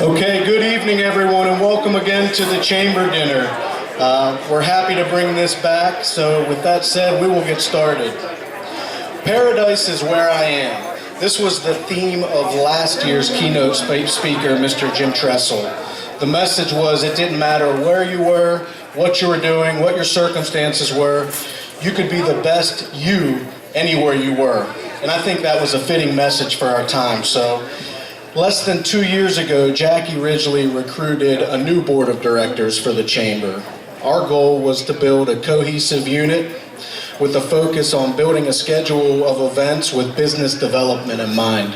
Okay, good evening everyone, and welcome again to the Chamber Dinner. We're happy to bring this back, so with that said, we will get started. Paradise is where I am. This was the theme of last year's keynote speaker, Mr. Jim Tressel. The message was it didn't matter where you were, what you were doing, what your circumstances were, you could be the best you anywhere you were. And I think that was a fitting message for our time. So less than 2 years ago, Jackie Ridgely recruited a new board of directors for the Chamber. Our goal was to build a cohesive unit with a focus on building a schedule of events with business development in mind.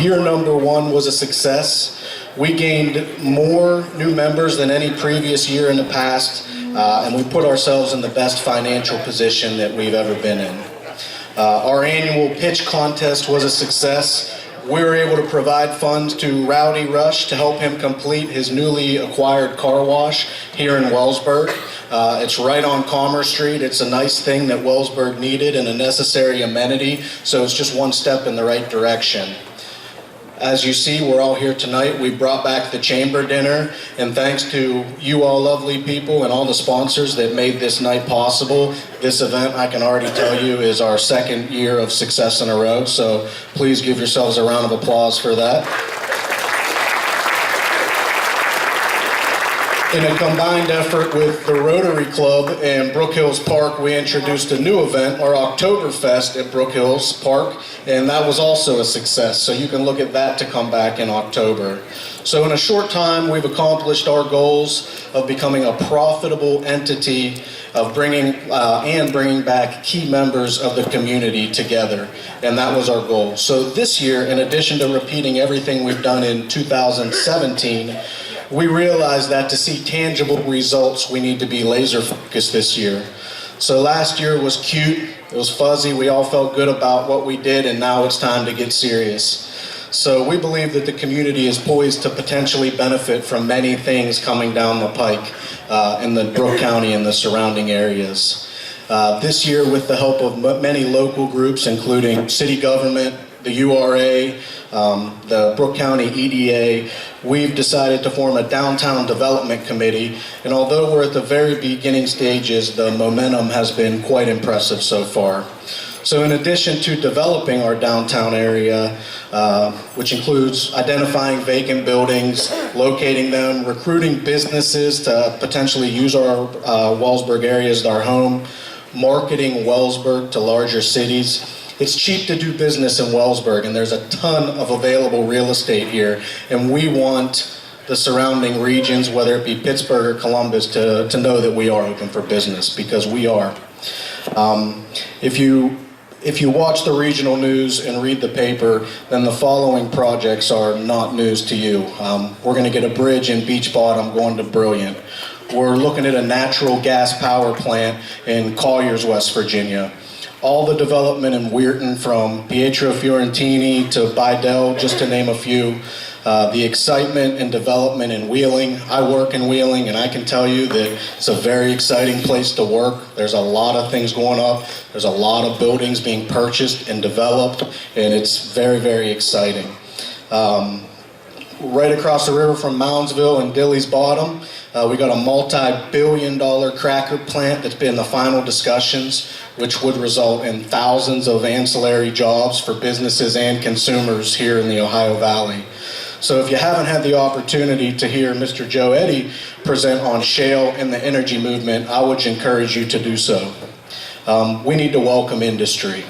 Year number 1 was a success. We gained more new members than any previous year in the past, and we put ourselves in the best financial position that we've ever been in. Our annual pitch contest was a success. We were able to provide funds to Rowdy Rush to help him complete his newly acquired car wash here in Wellsburg. It's right on Commerce Street. It's a nice thing that Wellsburg needed and a necessary amenity, so it's just one step in the right direction. As you see, we're all here tonight. We brought back the Chamber Dinner, and thanks to you all lovely people and all the sponsors that made this night possible. This event, I can already tell you, is our 2nd year of success in a row, so please give yourselves a round of applause for that. In a combined effort with the Rotary Club and Brook Hills Park, we introduced a new event, our Oktoberfest at Brook Hills Park, and that was also a success. So you can look at that to come back in October. So in a short time, we've accomplished our goals of becoming a profitable entity, of bringing back key members of the community together, and that was our goal. So this year, in addition to repeating everything we've done in 2017, we realized that to see tangible results, we need to be laser focused this year. So last year was cute, it was fuzzy, we all felt good about what we did, and now it's time to get serious. So we believe that the community is poised to potentially benefit from many things coming down the pike in the Brook County and the surrounding areas. This year, with the help of many local groups, including city government, the URA, the Brook County EDA, we've decided to form a downtown development committee, and although we're at the very beginning stages, the momentum has been quite impressive so far. So in addition to developing our downtown area, which includes identifying vacant buildings, locating them, recruiting businesses to potentially use our Wellsburg area as our home, marketing Wellsburg to larger cities, it's cheap to do business in Wellsburg, and there's a ton of available real estate here, and we want the surrounding regions, whether it be Pittsburgh or Columbus, to know that we are open for business, because we are. If you watch the regional news and read the paper, then the following projects are not news to you. We're going to get a bridge in Beach Bottom going to Brilliant. We're looking at a natural gas power plant in Colliers, West Virginia. All the development in Weirton, from Pietro Fiorentini to Bidell, just to name a few. The excitement and development in Wheeling. I work in Wheeling, and I can tell you that it's a very exciting place to work. There's a lot of things going up. There's a lot of buildings being purchased and developed, and it's very, very exciting. Right across the river from Moundsville and Dilly's Bottom, we got a multi-billion-dollar cracker plant that's been in the final discussions, which would result in thousands of ancillary jobs for businesses and consumers here in the Ohio Valley. So if you haven't had the opportunity to hear Mr. Joe Eddy present on shale and the energy movement, I would encourage you to do so. We need to welcome industry,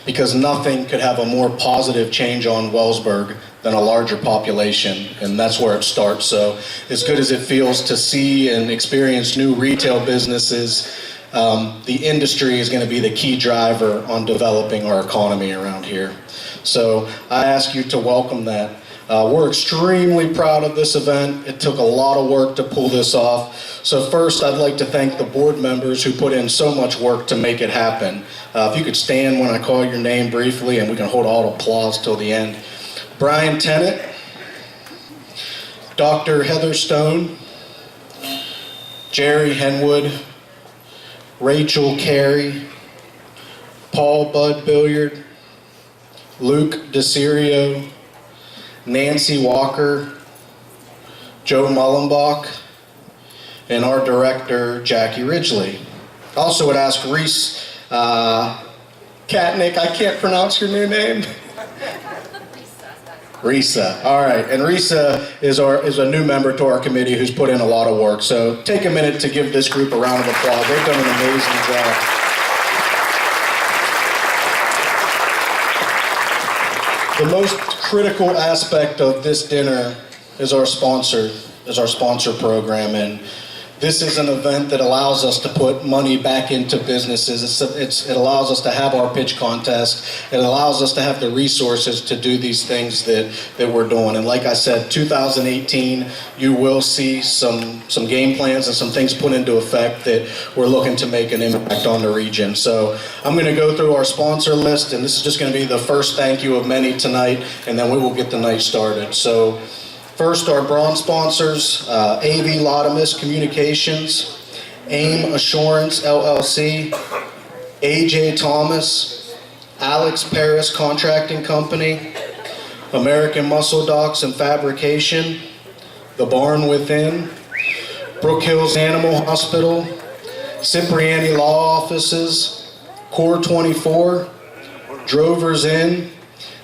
because nothing could have a more positive change on Wellsburg than a larger population, and that's where it starts. So as good as it feels to see and experience new retail businesses, the industry is going to be the key driver on developing our economy around here. So I ask you to welcome that. We're extremely proud of this event. It took a lot of work to pull this off. So first, I'd like to thank the board members who put in so much work to make it happen. If you could stand when I call your name briefly, and we can hold all applause till the end. Brian Tennant, Dr. Heather Stone, Jerry Henwood, Rachel Carey, Paul Bud Billiard, Luke DeCirio, Nancy Walker, Joe Mullenbach, and our director, Jackie Ridgely. Also would ask Reese Katnick, I can't pronounce your new name. Risa. All right, and Risa is a new member to our committee who's put in a lot of work. So take a minute to give this group a round of applause. They've done an amazing job. The most critical aspect of this dinner is our sponsor program, and this is an event that allows us to put money back into businesses. It allows us to have our pitch contest. It allows us to have the resources to do these things that we're doing. And like I said, 2018, you will see some game plans and some things put into effect that we're looking to make an impact on the region. So I'm going to go through our sponsor list, and this is just going to be the first thank you of many tonight, and then we will get the night started. So first, our bronze sponsors, AV Lotimus Communications, AIM Assurance LLC, AJ Thomas, Alex Paris Contracting Company, American Muscle Docks and Fabrication, The Barn Within, Brook Hills Animal Hospital, Cipriani Law Offices, Core 24, Drovers Inn,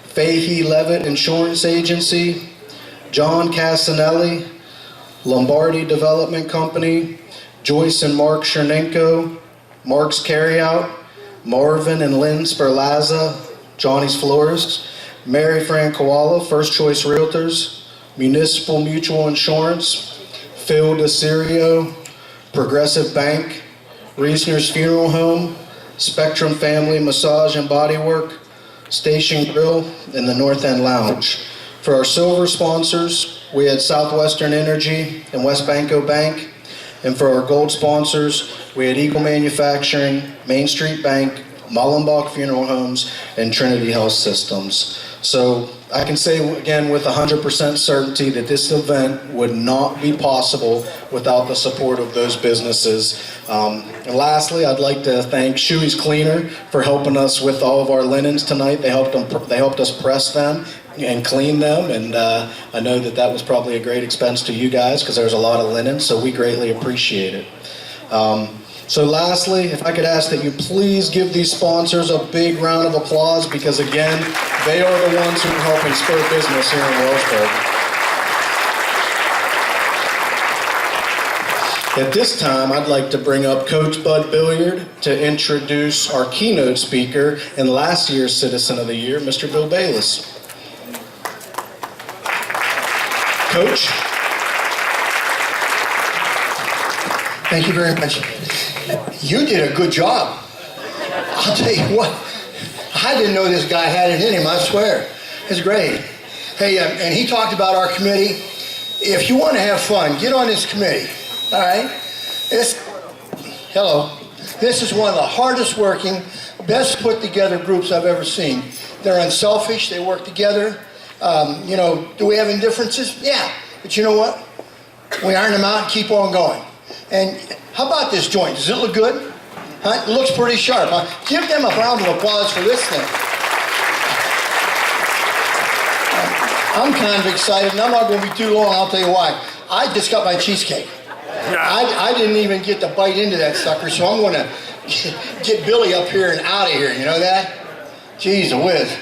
Fahey Levitt Insurance Agency, John Casanelli, Lombardi Development Company, Joyce and Mark Chernenko, Mark's Carryout, Marvin and Lynn Sperlazza, Johnny's Florists, Mary Fran Koala, First Choice Realtors, Municipal Mutual Insurance, Phil DeCirio, Progressive Bank, Reisner's Funeral Home, Spectrum Family Massage and Bodywork, Station Grill, and the North End Lounge. For our silver sponsors, we had Southwestern Energy and West Banco Bank. And for our gold sponsors, we had Eagle Manufacturing, Main Street Bank, Mullenbach Funeral Homes, and Trinity Health Systems. So I can say again with 100% certainty that this event would not be possible without the support of those businesses. And lastly, I'd like to thank Shuey's Cleaner for helping us with all of our linens tonight. They helped us press them and clean them, and I know that was probably a great expense to you guys because there's a lot of linen, so we greatly appreciate it. So lastly, if I could ask that you please give these sponsors a big round of applause because again, they are the ones who are helping spur business here in Wellsburg. At this time, I'd like to bring up Coach Bud Billiard to introduce our keynote speaker and last year's Citizen of the Year, Mr. Bill Bayless. Coach? Thank you very much. You did a good job. I'll tell you what, I didn't know this guy had it in him, I swear. It's great. Hey, and he talked about our committee. If you want to have fun, get on this committee, all right? Hello. This is one of the hardest working, best put together groups I've ever seen. They're unselfish, they work together. Do we have any differences? Yeah, but you know what? We iron them out and keep on going. And how about this joint? Does it look good? Huh? It looks pretty sharp. Huh? Give them a round of applause for this thing. I'm kind of excited, and I'm not going to be too long. I'll tell you why. I just got my cheesecake. I didn't even get to bite into that sucker, so I'm going to get Billy up here and out of here. You know that? Jeez whiz.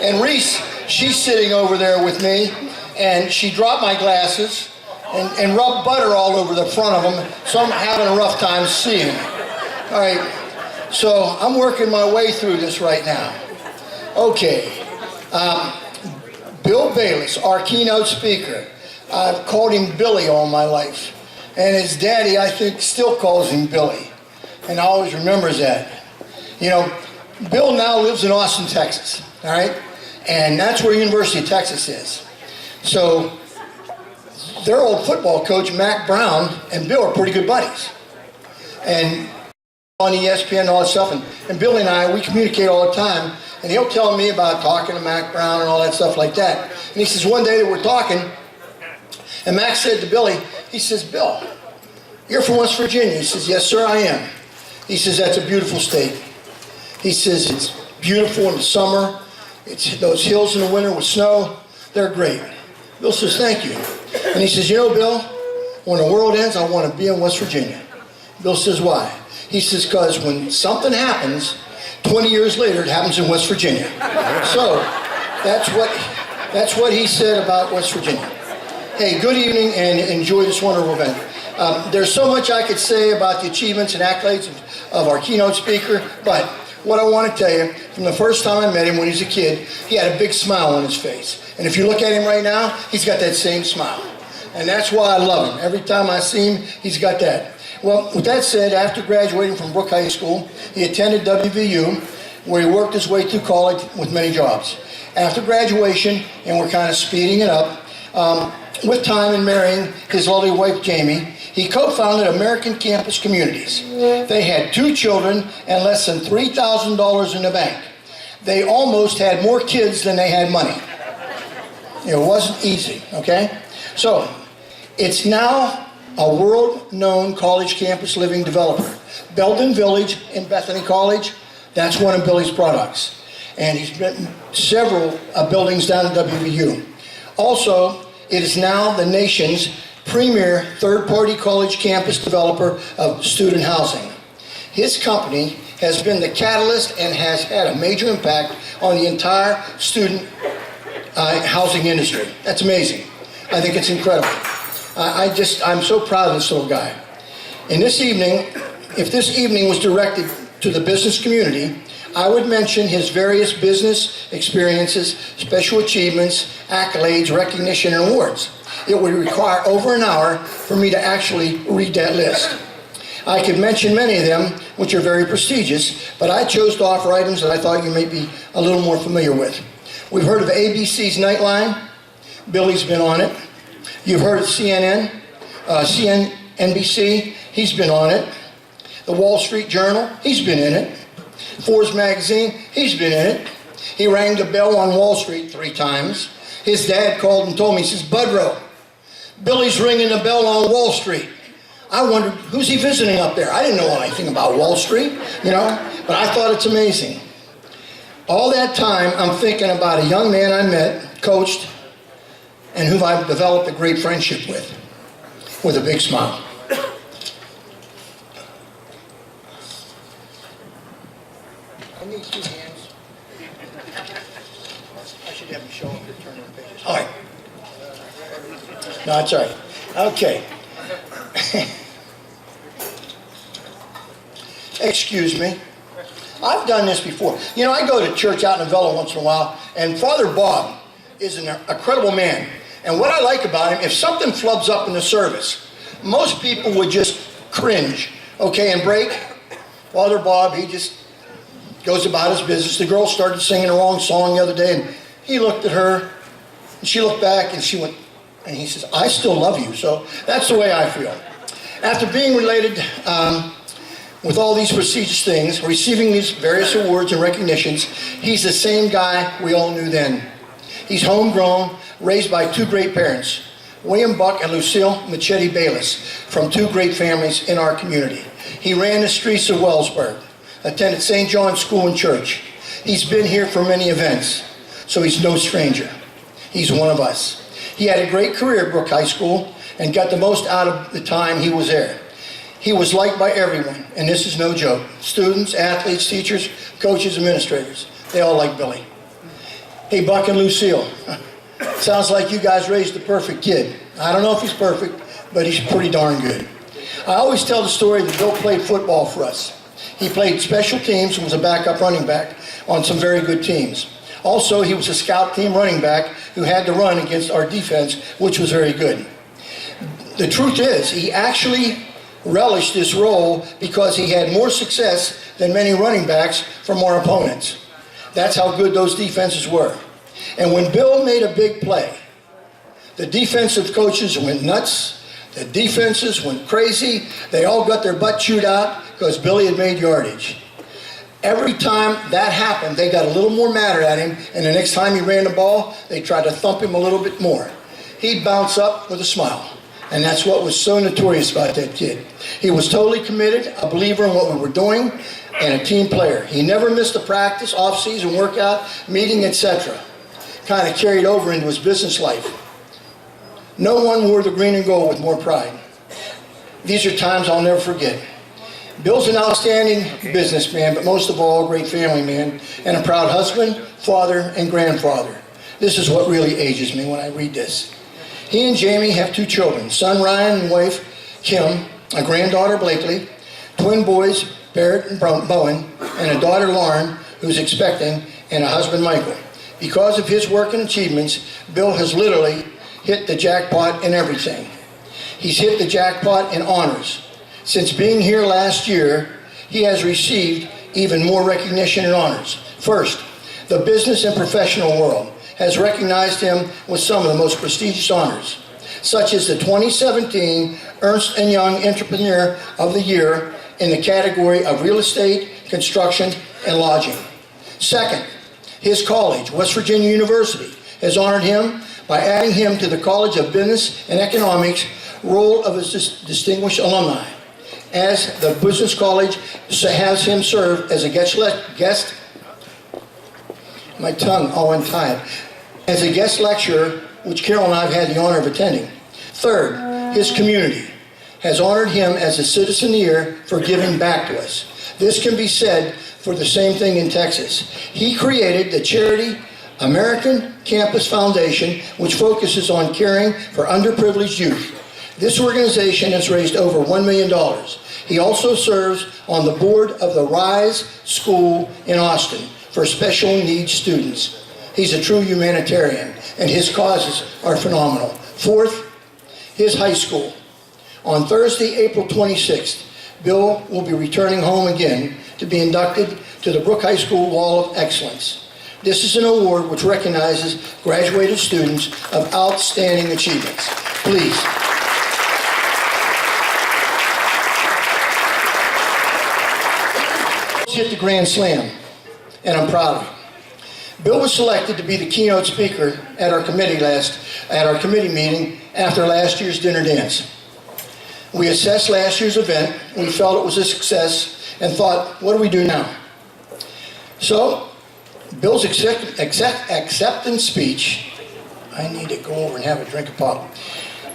And Reese, she's sitting over there with me, and she dropped my glasses and rubbed butter all over the front of them, so I'm having a rough time seeing. All right, so I'm working my way through this right now. Okay, Bill Bayless, our keynote speaker. I've called him Billy all my life, and his daddy, I think, still calls him Billy, and always remembers that. You know, Bill now lives in Austin, Texas, all right? And that's where University of Texas is. So their old football coach, Mac Brown, and Bill are pretty good buddies. And on ESPN and all that stuff, and Billy and I, we communicate all the time, and he'll tell me about talking to Mac Brown and all that stuff like that. And he says, one day that we're talking, and Mac said to Billy, he says, Bill, you're from West Virginia. He says, yes, sir, I am. He says, that's a beautiful state. He says, it's beautiful in the summer. It's those hills in the winter with snow. They're great. Bill says, thank you. And he says, you know, Bill, when the world ends, I want to be in West Virginia. Bill says, why? He says, because when something happens, 20 years later, it happens in West Virginia. So that's what he said about West Virginia. Hey, good evening and enjoy this wonderful event. There's so much I could say about the achievements and accolades of our keynote speaker, but what I want to tell you, from the first time I met him when he was a kid, he had a big smile on his face. And if you look at him right now, he's got that same smile. And that's why I love him. Every time I see him, he's got that. Well, with that said, after graduating from Brook High School, he attended WVU, where he worked his way through college with many jobs. After graduation, and we're kind of speeding it up, with time and marrying his lovely wife, Jamie, he co-founded American Campus Communities. They had 2 children and less than $3,000 in the bank. They almost had more kids than they had money. It wasn't easy, okay? So, it's now a world-known college campus living developer. Belden Village in Bethany College, that's one of Billy's products. And he's built several buildings down at WVU. Also, it is now the nation's premier third-party college campus developer of student housing. His company has been the catalyst and has had a major impact on the entire student housing industry. That's amazing. I think it's incredible. I'm so proud of this little guy. And this evening, if this evening was directed to the business community, I would mention his various business experiences, special achievements, accolades, recognition, and awards. It would require over an hour for me to actually read that list. I could mention many of them, which are very prestigious, but I chose to offer items that I thought you may be a little more familiar with. We've heard of ABC's Nightline. Billy's been on it. You've heard of CNBC. He's been on it. The Wall Street Journal. He's been in it. Forbes magazine. He's been in it. He rang the bell on Wall Street 3 times. His dad called and told me, he says, Budrow, Billy's ringing the bell on Wall Street. I wondered, who's he visiting up there? I didn't know anything about Wall Street, you know, but I thought it's amazing. All that time, I'm thinking about a young man I met, coached, and who I've developed a great friendship with a big smile. I need 2 hands. I should have him show up to turn the pages. All right. No, it's all right. Okay. Excuse me. I've done this before. You know, I go to church out in Avella once in a while, and Father Bob is an incredible man. And what I like about him, if something flubs up in the service, most people would just cringe, okay, and break. Father Bob, he just goes about his business. The girl started singing the wrong song the other day, and he looked at her, and she looked back, and she went, and he says, I still love you. So that's the way I feel. After being related with all these prestigious things, receiving these various awards and recognitions, he's the same guy we all knew then. He's homegrown, raised by 2 great parents, William Buck and Lucille Machete Bayless, from 2 great families in our community. He ran the streets of Wellsburg, attended St. John's School and Church. He's been here for many events, so he's no stranger. He's one of us. He had a great career at Brook High School and got the most out of the time he was there. He was liked by everyone, and this is no joke. Students, athletes, teachers, coaches, administrators, they all like Billy. Hey, Buck and Lucille, sounds like you guys raised the perfect kid. I don't know if he's perfect, but he's pretty darn good. I always tell the story that Bill played football for us. He played special teams and was a backup running back on some very good teams. Also, he was a scout team running back who had to run against our defense, which was very good. The truth is, he actually relished this role because he had more success than many running backs from our opponents. That's how good those defenses were. And when Bill made a big play, the defensive coaches went nuts. The defenses went crazy. They all got their butt chewed out because Billy had made yardage. Every time that happened, they got a little more mad at him, and the next time he ran the ball, they tried to thump him a little bit more. He'd bounce up with a smile. And that's what was so notorious about that kid. He was totally committed, a believer in what we were doing, and a team player. He never missed a practice, off-season workout, meeting, etc. Kind of carried over into his business life. No one wore the green and gold with more pride. These are times I'll never forget. Bill's an outstanding businessman, but most of all, a great family man, and a proud husband, father, and grandfather. This is what really ages me when I read this. He and Jamie have 2 children, son Ryan and wife Kim, a granddaughter Blakely, twin boys Barrett and Bowen, and a daughter Lauren, who's expecting, and a husband Michael. Because of his work and achievements, Bill has literally hit the jackpot in everything. He's hit the jackpot in honors. Since being here last year, he has received even more recognition and honors. First, the business and professional world has recognized him with some of the most prestigious honors, such as the 2017 Ernst & Young Entrepreneur of the Year in the category of real estate, construction, and lodging. Second, his college, West Virginia University, has honored him by adding him to the College of Business and Economics roll of his distinguished alumni, as the Business College has him serve as a guest, my tongue all untied, as a guest lecturer, which Carol and I have had the honor of attending. Third, his community has honored him as a Citizen of the Year for giving back to us. This can be said for the same thing in Texas. He created the charity American Campus Foundation, which focuses on caring for underprivileged youth. This organization has raised over $1 million. He also serves on the board of the Rise School in Austin for special needs students. He's a true humanitarian, and his causes are phenomenal. Fourth, his high school. On Thursday, April 26th, Bill will be returning home again to be inducted to the Brook High School Wall of Excellence. This is an award which recognizes graduated students of outstanding achievements. Please. Hit the grand slam, and I'm proud of him. Bill was selected to be the keynote speaker at our committee meeting after last year's dinner dance. We assessed last year's event. We felt it was a success and thought, what do we do now? So, Bill's acceptance speech, I need to go over and have a drink of pop.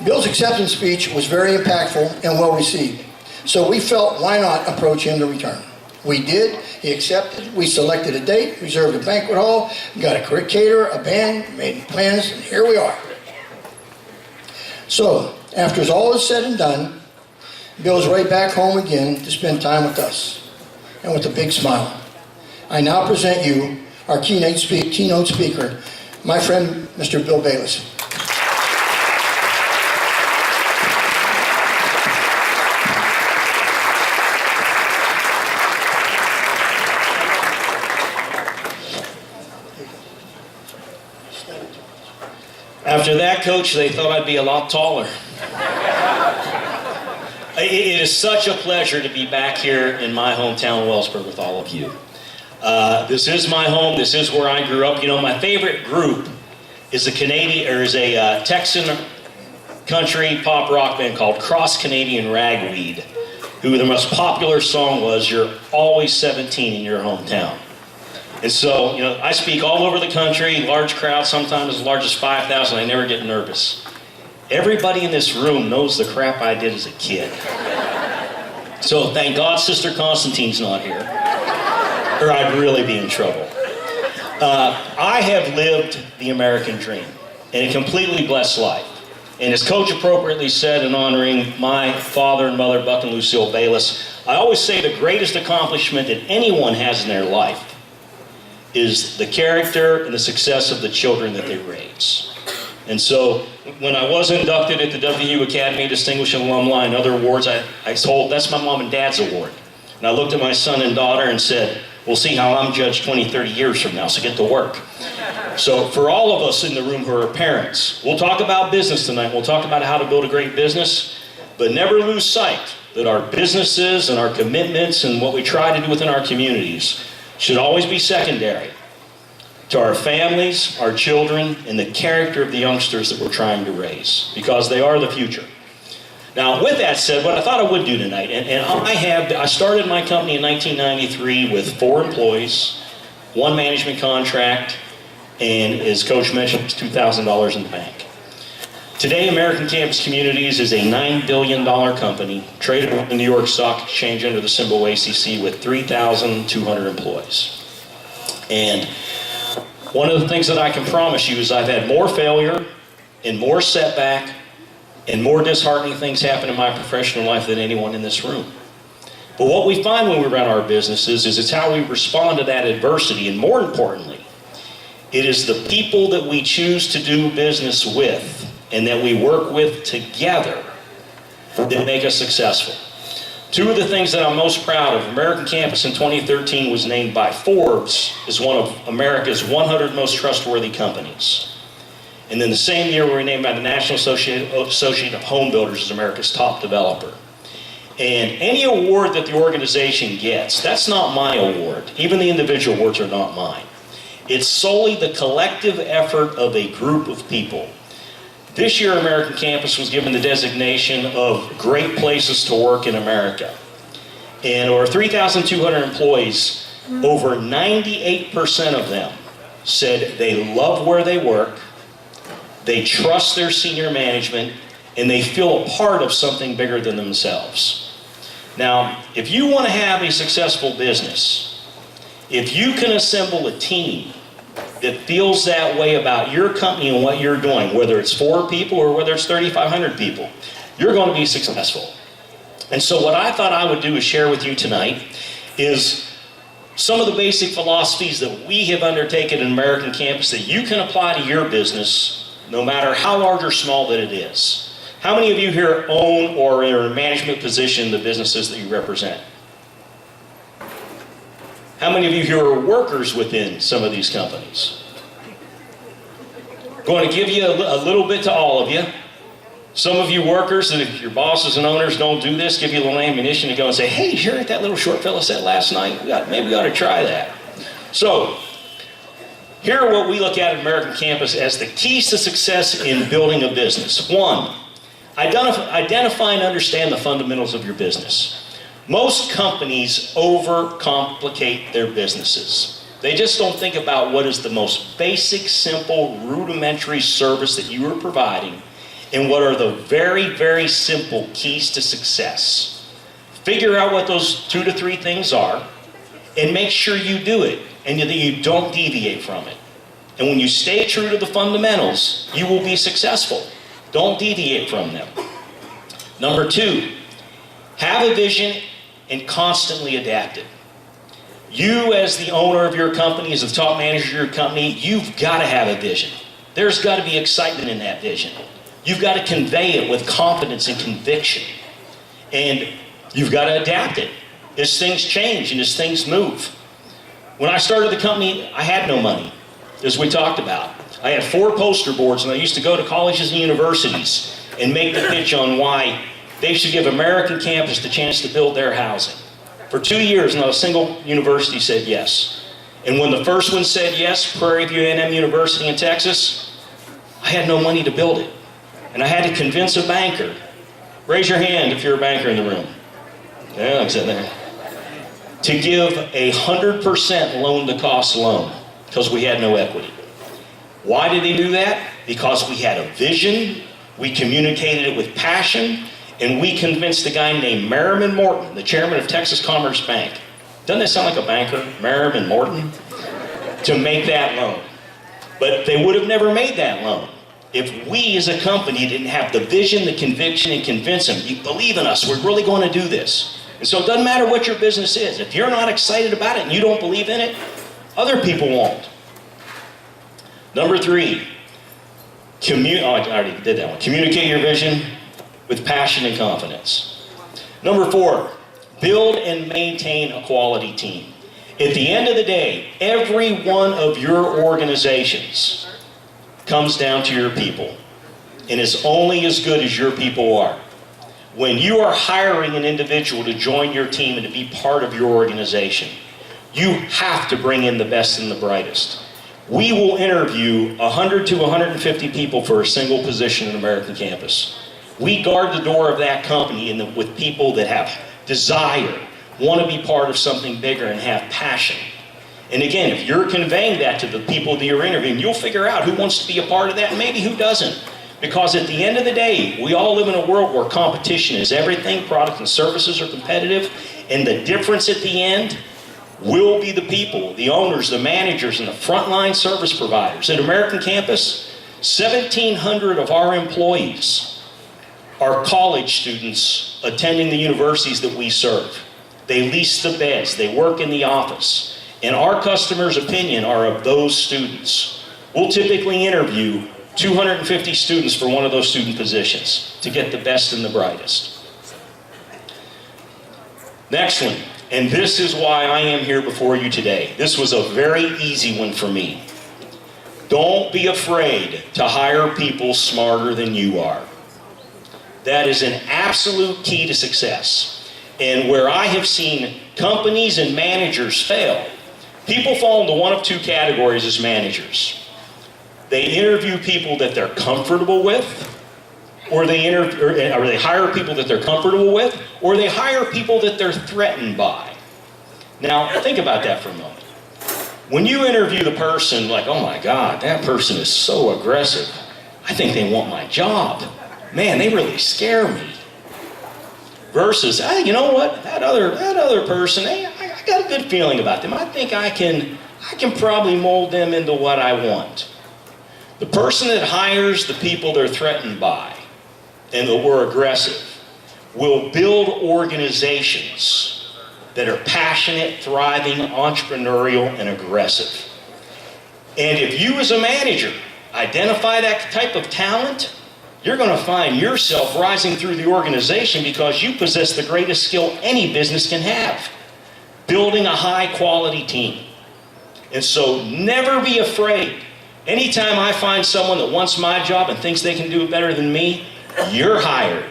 Bill's acceptance speech was very impactful and well received. So we felt, why not approach him to return? We did. He accepted. We selected a date, reserved a banquet hall, got a caterer, a band, made plans, and here we are. So, after all is said and done, Bill's right back home again to spend time with us, and with a big smile. I now present you our keynote speaker, my friend, Mr. Bill Bayless. After that, Coach, they thought I'd be a lot taller. It is such a pleasure to be back here in my hometown, Wellsburg, with all of you. This is my home. This is where I grew up. You know, my favorite group is a Texan country pop rock band called Cross Canadian Ragweed, who the most popular song was "You're Always 17 in Your Hometown." And so, you know, I speak all over the country, large crowds, sometimes as large as 5,000. I never get nervous. Everybody in this room knows the crap I did as a kid. So thank God Sister Constantine's not here, or I'd really be in trouble. I have lived the American dream in a completely blessed life. And as Coach appropriately said in honoring my father and mother, Buck and Lucille Bayless, I always say the greatest accomplishment that anyone has in their life is the character and the success of the children that they raise. And so when I was inducted at the WU Academy Distinguished Alumni and other awards, I told, that's my mom and dad's award. And I looked at my son and daughter and said, we'll see how I'm judged 20, 30 years from now, so get to work. So for all of us in the room who are parents, we'll talk about business tonight. We'll talk about how to build a great business, but never lose sight that our businesses and our commitments and what we try to do within our communities should always be secondary to our families, our children, and the character of the youngsters that we're trying to raise, because they are the future. Now, with that said, what I thought I would do tonight, I started my company in 1993 with 4 employees, 1 management contract, and as Coach mentioned, $2,000 in the bank. Today, American Campus Communities is a $9 billion company traded on the New York Stock Exchange under the symbol ACC with 3,200 employees. And one of the things that I can promise you is I've had more failure and more setback and more disheartening things happen in my professional life than anyone in this room. But what we find when we run our businesses is it's how we respond to that adversity, and more importantly, it is the people that we choose to do business with and that we work with together that make us successful. Two of the things that I'm most proud of, American Campus in 2013 was named by Forbes as one of America's 100 most trustworthy companies. And then the same year we were named by the National Association of Home Builders as America's top developer. And any award that the organization gets, that's not my award. Even the individual awards are not mine. It's solely the collective effort of a group of people. This year, American Campus was given the designation of Great Places to Work in America. And over 3,200 employees, over 98% of them said they love where they work, they trust their senior management, and they feel a part of something bigger than themselves. Now, if you want to have a successful business, if you can assemble a team that feels that way about your company and what you're doing, whether it's 4 people or whether it's 3,500 people, you're going to be successful. And so what I thought I would do is share with you tonight is some of the basic philosophies that we have undertaken in American Campus that you can apply to your business, no matter how large or small that it is. How many of you here own or are in a management position in the businesses that you represent? How many of you here are workers within some of these companies? I'm going to give you a little bit to all of you. Some of you workers, that if your bosses and owners don't do this, give you a little ammunition to go and say, hey, did you hear what that little short fella said last night? Maybe we ought to try that. So, here are what we look at American Campus as the keys to success in building a business. 1, identify and understand the fundamentals of your business. Most companies overcomplicate their businesses. They just don't think about what is the most basic, simple, rudimentary service that you are providing and what are the very, very simple keys to success. Figure out what those 2 to 3 things are and make sure you do it and that you don't deviate from it. And when you stay true to the fundamentals, you will be successful. Don't deviate from them. Number 2, have a vision and constantly adapt it. You as the owner of your company, as the top manager of your company, you've got to have a vision. There's got to be excitement in that vision. You've got to convey it with confidence and conviction. And you've got to adapt it as things change and as things move. When I started the company, I had no money, as we talked about. I had 4 poster boards, and I used to go to colleges and universities and make the pitch on why they should give American Campus the chance to build their housing. For 2 years, not a single university said yes. And when the first one said yes, Prairie View A&M University in Texas, I had no money to build it. And I had to convince a banker. Raise your hand if you're a banker in the room. Yeah, like I said there. To give 100% loan-to-cost loan, because we had no equity. Why did they do that? Because we had a vision, we communicated it with passion, and we convinced a guy named Merriman Morton, the chairman of Texas Commerce Bank. Doesn't that sound like a banker, Merriman Morton? To make that loan. But they would have never made that loan if we as a company didn't have the vision, the conviction, and convince them, you believe in us, we're really going to do this. And so it doesn't matter what your business is. If you're not excited about it and you don't believe in it, other people won't. Number 3, I already did that one. Communicate your vision with passion and confidence. Number 4, build and maintain a quality team. At the end of the day, every one of your organizations comes down to your people, and is only as good as your people are. When you are hiring an individual to join your team and to be part of your organization, you have to bring in the best and the brightest. We will interview 100 to 150 people for a single position in American Campus. We guard the door of that company with people that have desire, want to be part of something bigger, and have passion. And again, if you're conveying that to the people that you're interviewing, you'll figure out who wants to be a part of that and maybe who doesn't. Because at the end of the day, we all live in a world where competition is everything, products and services are competitive, and the difference at the end will be the people, the owners, the managers, and the frontline service providers. At American Campus, 1,700 of our employees are college students attending the universities that we serve. They lease the beds, they work in the office, and our customers' opinion are of those students. We'll typically interview 250 students for one of those student positions to get the best and the brightest. Next one, and this is why I am here before you today. This was a very easy one for me. Don't be afraid to hire people smarter than you are. That is an absolute key to success. And where I have seen companies and managers fail, people fall into one of two categories as managers. They interview people that they're comfortable with, or they hire people that they're comfortable with, or they hire people that they're threatened by. Now, think about that for a moment. When you interview the person, like, oh my God, that person is so aggressive. I think they want my job. Man, they really scare me. Versus, hey, you know what? That other person, hey, I got a good feeling about them. I think I can probably mold them into what I want. The person that hires the people they're threatened by and that were aggressive will build organizations that are passionate, thriving, entrepreneurial, and aggressive. And if you as a manager identify that type of talent, you're going to find yourself rising through the organization because you possess the greatest skill any business can have, building a high-quality team. And so never be afraid. Anytime I find someone that wants my job and thinks they can do it better than me, you're hired.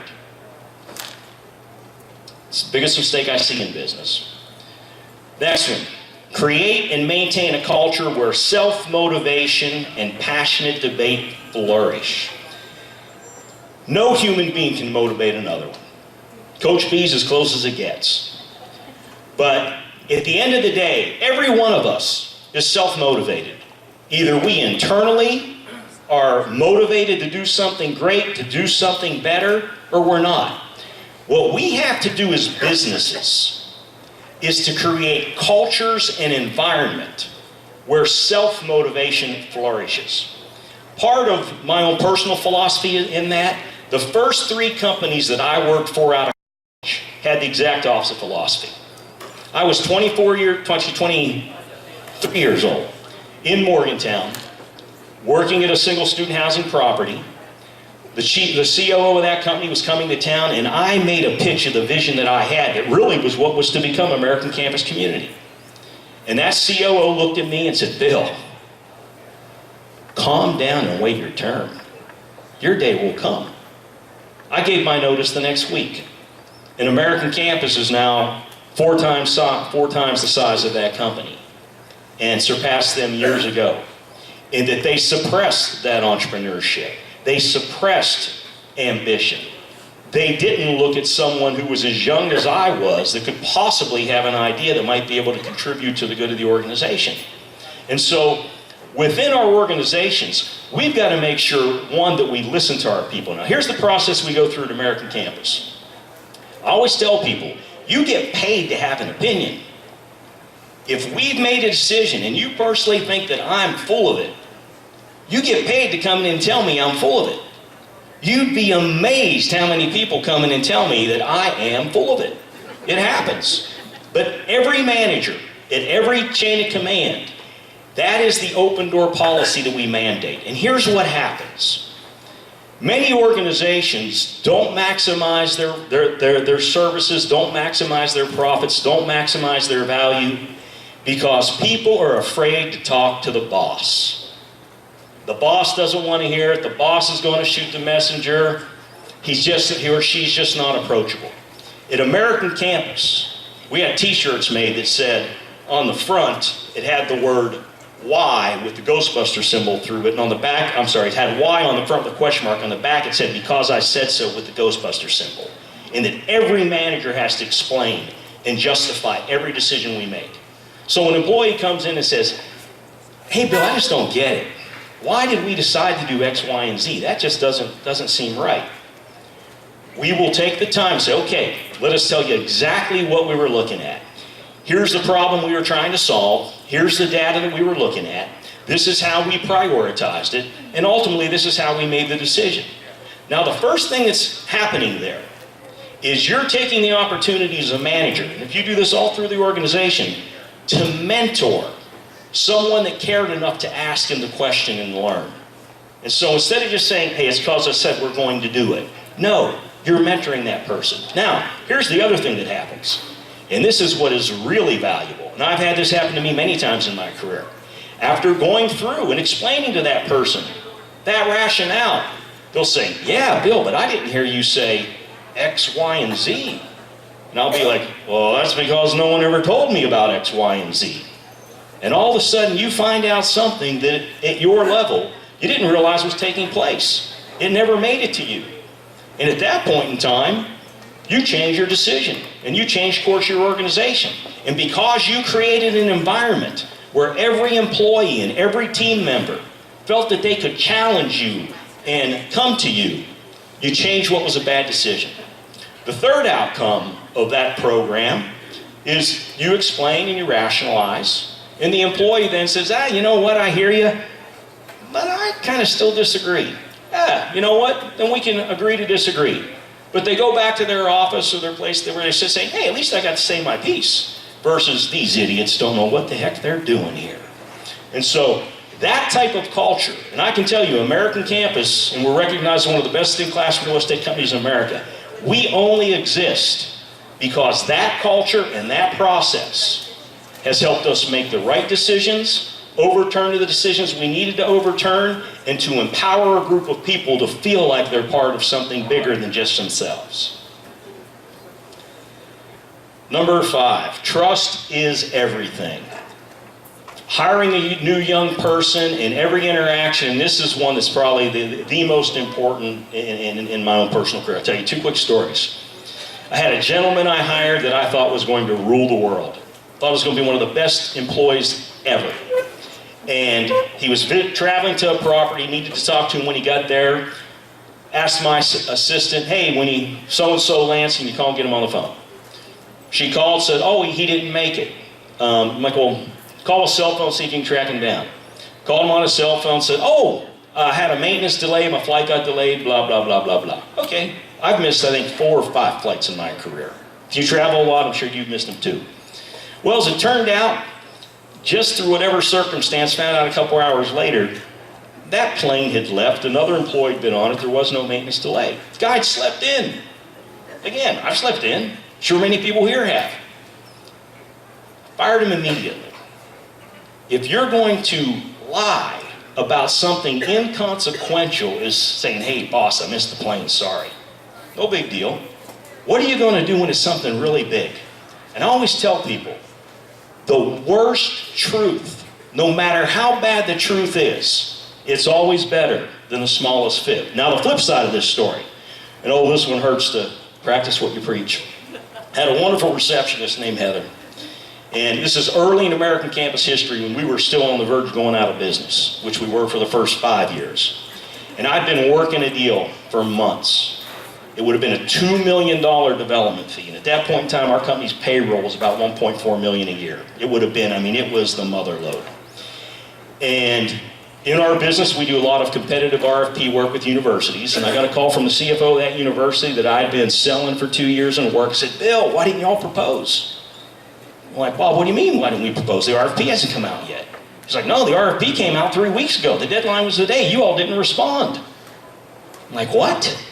It's the biggest mistake I see in business. Next one, create and maintain a culture where self-motivation and passionate debate flourish. No human being can motivate another one. Coach B's as close as it gets. But at the end of the day, every one of us is self-motivated. Either we internally are motivated to do something great, to do something better, or we're not. What we have to do as businesses is to create cultures and environment where self-motivation flourishes. Part of my own personal philosophy in that, the first 3 companies that I worked for out of college had the exact opposite philosophy. I was 23 years old. In Morgantown, working at a single student housing property. The COO of that company was coming to town, and I made a pitch of the vision that I had that really was what was to become American Campus Community. And that COO looked at me and said, Bill, calm down and wait your turn. Your day will come. I gave my notice the next week. And American Campus is now 4 times the size of that company, and surpassed them years ago. And that they suppressed that entrepreneurship. They suppressed ambition. They didn't look at someone who was as young as I was that could possibly have an idea that might be able to contribute to the good of the organization. And so within our organizations, we've got to make sure, one, that we listen to our people. Now here's the process we go through at American Campus. I always tell people, you get paid to have an opinion. If we've made a decision and you personally think that I'm full of it, you get paid to come in and tell me I'm full of it. You'd be amazed how many people come in and tell me that I am full of it. It happens. But every manager, at every chain of command, that is the open door policy that we mandate. And here's what happens. Many organizations don't maximize their services, don't maximize their profits, don't maximize their value, because people are afraid to talk to the boss. The boss doesn't want to hear it. The boss is going to shoot the messenger. He or she's just not approachable. At American Campus, we had t-shirts made that said on the front, it had the word Y with the Ghostbuster symbol through it. And on the back, it had Y on the front with a question mark. On the back, it said, because I said so, with the Ghostbuster symbol. And that every manager has to explain and justify every decision we make. So an employee comes in and says, hey, Bill, I just don't get it. why did we decide to do X, Y, and Z? That just doesn't seem right. We will take the time and say, okay, let us tell you exactly what we were looking at. Here's the problem we were trying to solve. Here's the data that we were looking at. This is how we prioritized it. And ultimately, this is how we made the decision. Now, the first thing that's happening there is you're taking the opportunity as a manager, and if you do this all through the organization, to mentor someone that cared enough to ask him the question and learn. And so instead of just saying, hey, it's because I said we're going to do it. No, you're mentoring that person. Now, here's the other thing that happens. And this is what is really valuable. And I've had this happen to me many times in my career. After going through and explaining to that person that rationale, they'll say, yeah, Bill, but I didn't hear you say X, Y, and Z. And I'll be like, well, that's because no one ever told me about X, Y, and Z. And all of a sudden you find out something that at your level you didn't realize was taking place. It never made it to you. And at that point in time, you change your decision and you change course your organization. And because you created an environment where every employee and every team member felt that they could challenge you and come to you, you change what was a bad decision. The third outcome of that program is you explain and you rationalize, and the employee then says, you know what, I hear you, but I kind of still disagree. You know what, then we can agree to disagree. But they go back to their office or their place where they sit saying, hey, at least I got to say my piece, versus these idiots don't know what the heck they're doing here. And so that type of culture, and I can tell you, American Campus, and we're recognized as one of the best in-class real estate companies in America, we only exist because that culture and that process has helped us make the right decisions, overturn the decisions we needed to overturn, and to empower a group of people to feel like they're part of something bigger than just themselves. Number 5, trust is everything. Hiring a new young person in every interaction, this is one that's probably the most important in my own personal career. I'll tell you 2 quick stories. I had a gentleman I hired that I thought was going to rule the world. Thought was going to be one of the best employees ever. And he was traveling to a property, needed to talk to him when he got there. Asked my assistant, hey, when so-and-so lands, can you call and get him on the phone? She called, said, oh, he didn't make it. I'm like, well, call his cell phone, see if you can track him down. Called him on his cell phone, said, oh, I had a maintenance delay, my flight got delayed, blah, blah, blah, blah, blah. Okay, I've missed, I think, 4 or 5 flights in my career. If you travel a lot, I'm sure you've missed them too. Well, as it turned out, just through whatever circumstance, found out a couple hours later, that plane had left, another employee had been on it, there was no maintenance delay. The guy had slept in. Again, I've slept in. Sure many people here have. Fired him immediately. If you're going to lie about something inconsequential as saying, hey boss, I missed the plane, sorry. No big deal. What are you going to do when it's something really big? And I always tell people, the worst truth, no matter how bad the truth is, it's always better than the smallest fib. Now the flip side of this story, and oh, this one hurts to practice what you preach. Had a wonderful receptionist named Heather. And this is early in American Campus history when we were still on the verge of going out of business, which we were for the first 5 years. And I'd been working a deal for months. It would have been a $2 million development fee. And at that point in time, our company's payroll was about $1.4 million a year. It would have been, it was the mother lode. And in our business, we do a lot of competitive RFP work with universities. And I got a call from the CFO of that university that I'd been selling for 2 years in work. I said, Bill, why didn't y'all propose? I'm like, Bob, what do you mean, why didn't we propose? The RFP hasn't come out yet. He's like, no, the RFP came out 3 weeks ago. The deadline was today. You all didn't respond. I'm like, what?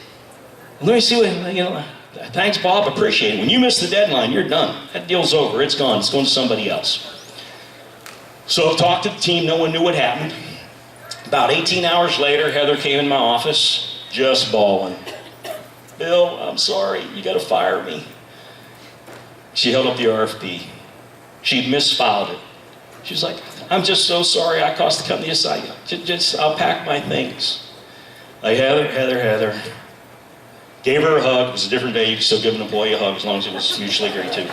Let me see what, thanks, Bob, appreciate it. When you miss the deadline, you're done. That deal's over, it's gone, it's going to somebody else. So I talked to the team, no one knew what happened. About 18 hours later, Heather came in my office, just bawling. Bill, I'm sorry, you gotta fire me. She held up the RFP. She'd misfiled it. She's like, I'm just so sorry I cost the company a sight. I'll pack my things. Like, Heather. Gave her a hug. It was a different day. You could still give an employee a hug as long as it was mutually agreed to.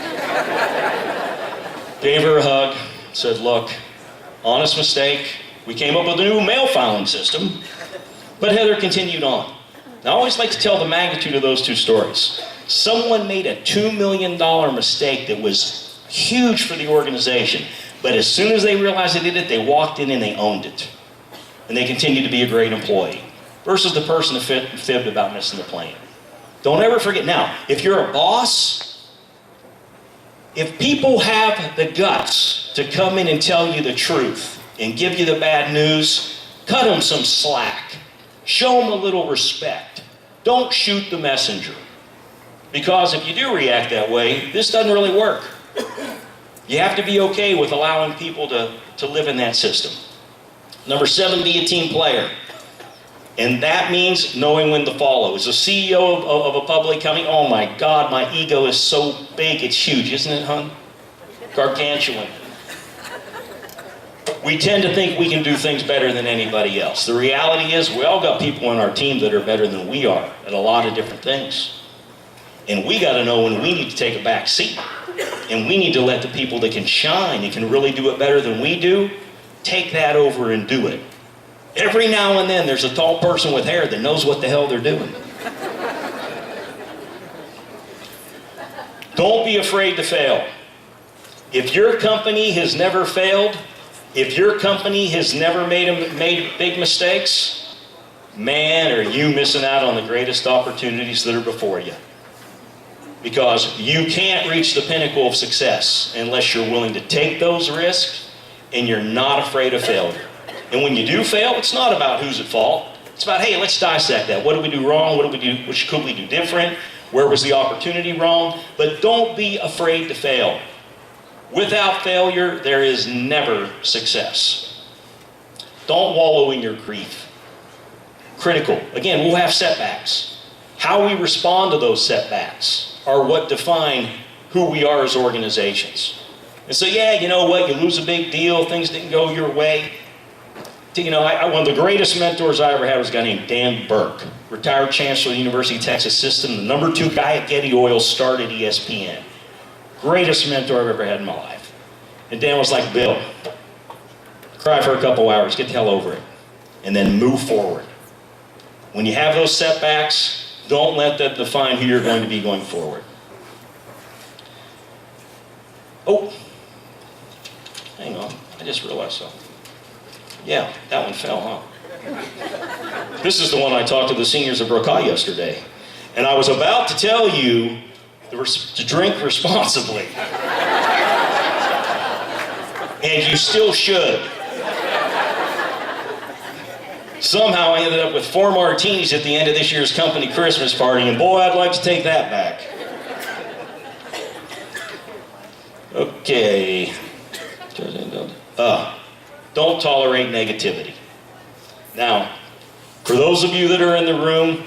Gave her a hug. Said, look, honest mistake. We came up with a new mail filing system, but Heather continued on. Now, I always like to tell the magnitude of those two stories. Someone made a $2 million mistake that was huge for the organization, but as soon as they realized they did it, they walked in and they owned it. And they continued to be a great employee, versus the person that fibbed about missing the plane. Don't ever forget. Now, if you're a boss, if people have the guts to come in and tell you the truth and give you the bad news, cut them some slack. Show them a little respect. Don't shoot the messenger. Because if you do react that way, this doesn't really work. You have to be okay with allowing people to live in that system. Number 7, be a team player. And that means knowing when to follow. As a CEO of a public company, oh my God, my ego is so big, it's huge, isn't it, hon? Gargantuan. We tend to think we can do things better than anybody else. The reality is we all got people on our team that are better than we are at a lot of different things. And we got to know when we need to take a back seat. And we need to let the people that can shine and can really do it better than we do, take that over and do it. Every now and then there's a tall person with hair that knows what the hell they're doing. Don't be afraid to fail. If your company has never failed, if your company has never made big mistakes, man, are you missing out on the greatest opportunities that are before you. Because you can't reach the pinnacle of success unless you're willing to take those risks and you're not afraid of failure. And when you do fail, it's not about who's at fault. It's about, hey, let's dissect that. What did we do wrong? What did we do? Which could we do different? Where was the opportunity wrong? But don't be afraid to fail. Without failure, there is never success. Don't wallow in your grief. Critical. Again, we'll have setbacks. How we respond to those setbacks are what define who we are as organizations. And so, yeah, you know what? You lose a big deal. Things didn't go your way. You know, one of the greatest mentors I ever had was a guy named Dan Burke, retired chancellor of the University of Texas System, the number 2 guy at Getty Oil, started ESPN. Greatest mentor I've ever had in my life. And Dan was like, Bill, cry for a couple hours, get the hell over it, and then move forward. When you have those setbacks, don't let that define who you're going to be going forward. Oh, hang on, I just realized something. Yeah, that one fell, huh? This is the one I talked to the seniors of Brokai yesterday. And I was about to tell you to drink responsibly. And you still should. Somehow I ended up with 4 martinis at the end of this year's company Christmas party, and boy, I'd like to take that back. Okay. Don't tolerate negativity. Now, for those of you that are in the room,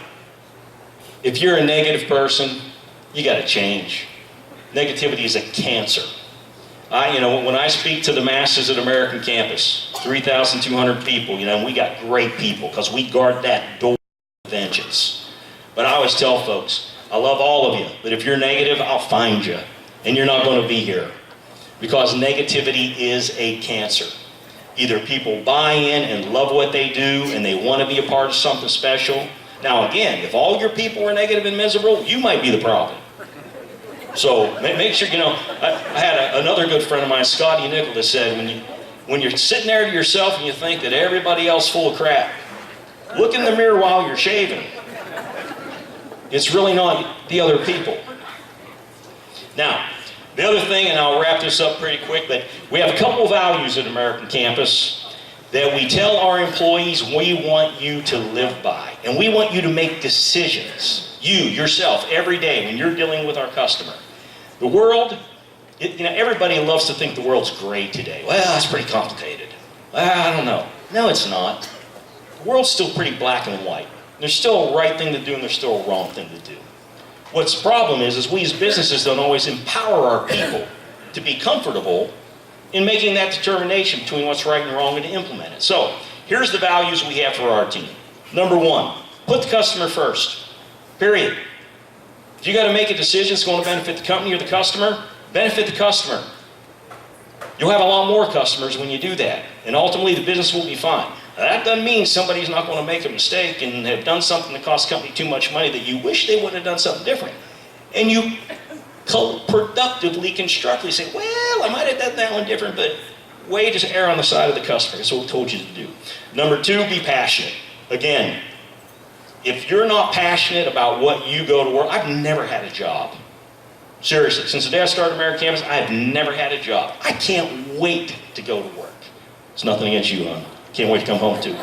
if you're a negative person, you got to change. Negativity is a cancer. When I speak to the masses at American campus, 3,200 people, we got great people because we guard that door with vengeance. But I always tell folks, I love all of you, but if you're negative, I'll find you, and you're not going to be here. Because negativity is a cancer. Either people buy in and love what they do and they want to be a part of something special. Now again, if all your people are negative and miserable, you might be the problem. So make sure, I had another good friend of mine, Scotty Nicholas, said, when you're sitting there to yourself and you think that everybody else is full of crap, look in the mirror while you're shaving. It's really not the other people. Now, the other thing, and I'll wrap this up pretty quick, but we have a couple values at American Campus that we tell our employees we want you to live by. And we want you to make decisions, yourself, every day when you're dealing with our customer. The world, everybody loves to think the world's great today. Well, that's pretty complicated. Well, I don't know. No, it's not. The world's still pretty black and white. There's still a right thing to do and there's still a wrong thing to do. What's the problem is we as businesses don't always empower our people to be comfortable in making that determination between what's right and wrong and to implement it. So, here's the values we have for our team. Number 1, put the customer first. Period. If you got to make a decision that's going to benefit the company or the customer, benefit the customer. You'll have a lot more customers when you do that, and ultimately the business will be fine. Now, that doesn't mean somebody's not going to make a mistake and have done something that costs the company too much money that you wish they would have done something different. And you productively, constructively say, well, I might have done that one different, but way to err on the side of the customer. That's what we told you to do. Number two, be passionate. Again, if you're not passionate about what you go to work, I've never had a job. Seriously, since the day I started American Campus, I have never had a job. I can't wait to go to work. It's nothing against you, hon. Can't wait to come home too.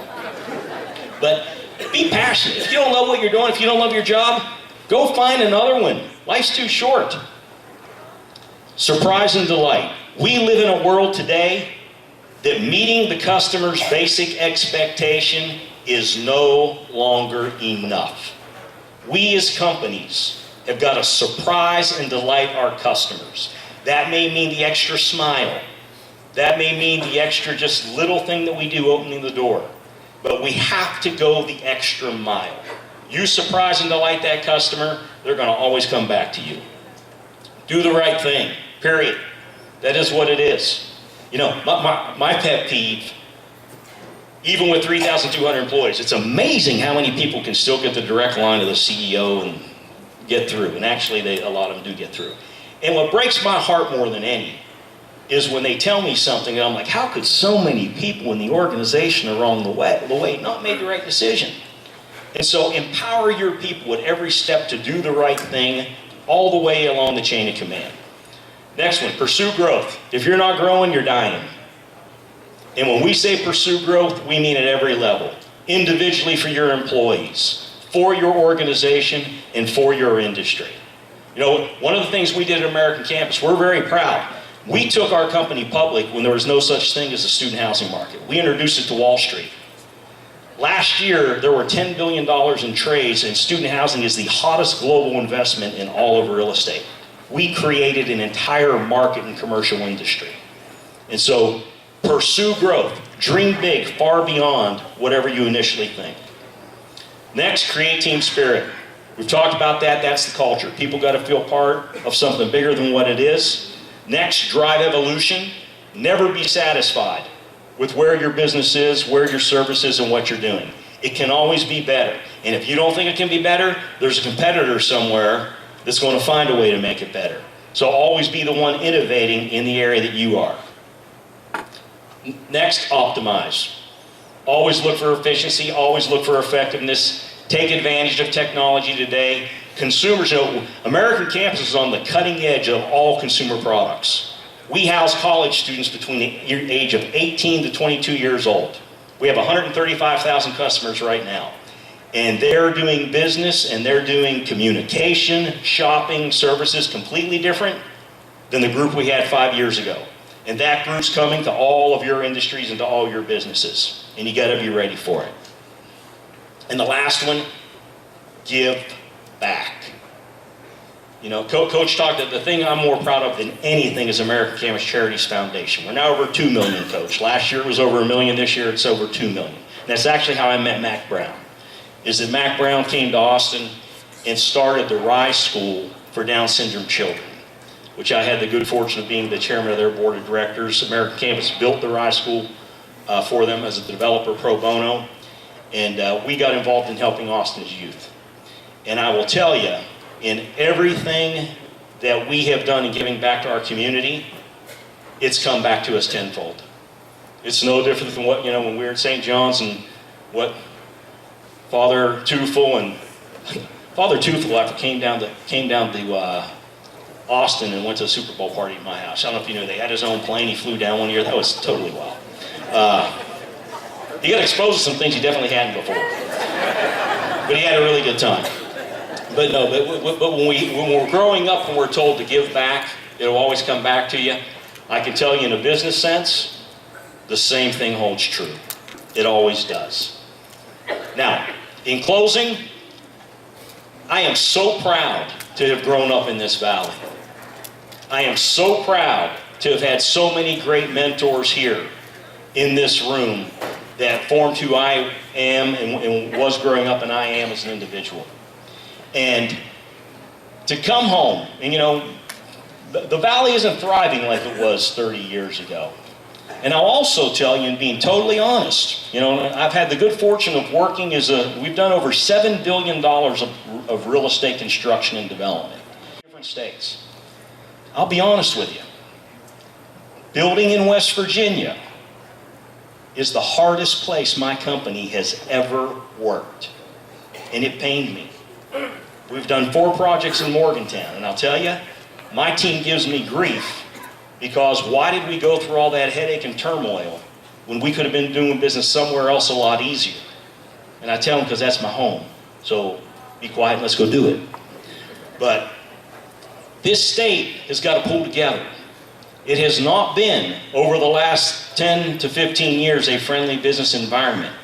But be passionate. If you don't love what you're doing, if you don't love your job, go find another one. Life's too short. Surprise and delight. We live in a world today that meeting the customer's basic expectation is no longer enough. We as companies have got to surprise and delight our customers. That may mean the extra smile. That may mean the extra just little thing that we do opening the door. But we have to go the extra mile. You surprise and delight that customer, they're going to always come back to you. Do the right thing, period. That is what it is. You know, my pet peeve, even with 3,200 employees, it's amazing how many people can still get the direct line to the CEO and get through. And actually, a lot of them do get through. And what breaks my heart more than any is when they tell me something and I'm like, how could so many people in the organization along the way not make the right decision? And so empower your people at every step to do the right thing all the way along the chain of command. Next one, pursue growth. If you're not growing, you're dying. And when we say pursue growth, we mean at every level. Individually for your employees, for your organization, and for your industry. You know, one of the things we did at American Campus, we're very proud. We took our company public when there was no such thing as a student housing market. We introduced it to Wall Street. Last year, there were $10 billion in trades, and student housing is the hottest global investment in all of real estate. We created an entire market in commercial industry. And so, pursue growth. Dream big, far beyond whatever you initially think. Next, create team spirit. We've talked about that. That's the culture. People got to feel part of something bigger than what it is. Next, drive evolution. Never be satisfied with where your business is, where your service is, and what you're doing. It can always be better. And if you don't think it can be better, there's a competitor somewhere that's going to find a way to make it better. So always be the one innovating in the area that you are. Next, optimize. Always look for efficiency, always look for effectiveness. Take advantage of technology today. Consumers, you know, American Campus is on the cutting edge of all consumer products. We house college students between the age of 18 to 22 years old. We have 135,000 customers right now. And they're doing business and they're doing communication, shopping, services completely different than the group we had 5 years ago. And that group's coming to all of your industries and to all your businesses. And you gotta be ready for it. And the last one, give back. You know, Coach talked that the thing I'm more proud of than anything is American Campus Charities Foundation. We're now over 2 million, Coach. Last year it was over 1 million. This year it's over 2 million. And that's actually how I met Mac Brown. Is that Mac Brown came to Austin and started the Rise School for Down syndrome children, which I had the good fortune of being the chairman of their board of directors. American Campus built the Rise School for them as a developer pro bono, and we got involved in helping Austin's youth. And I will tell you, in everything that we have done in giving back to our community, it's come back to us tenfold. It's no different than what, you know, when we were at St. John's and what Father Tufel after came down to Austin and went to a Super Bowl party at my house. I don't know if you knew, they had his own plane. He flew down one year. That was totally wild. He got exposed to some things he definitely hadn't before. But he had a really good time. But no, but when we're growing up and we're told to give back, it'll always come back to you. I can tell you in a business sense, the same thing holds true. It always does. Now, in closing, I am so proud to have grown up in this valley. I am so proud to have had so many great mentors here in this room that formed who I am and was growing up and I am as an individual. And to come home, and you know, the valley isn't thriving like it was 30 years ago. And I'll also tell you, and being totally honest, you know, I've had the good fortune of working we've done over $7 billion of real estate construction and development in different states. I'll be honest with you. Building in West Virginia is the hardest place my company has ever worked. And it pained me. We've done 4 projects in Morgantown, and I'll tell you, my team gives me grief because why did we go through all that headache and turmoil when we could have been doing business somewhere else a lot easier? And I tell them because that's my home. So be quiet and let's go do it. But this state has got to pull together. It has not been, over the last 10 to 15 years, a friendly business environment.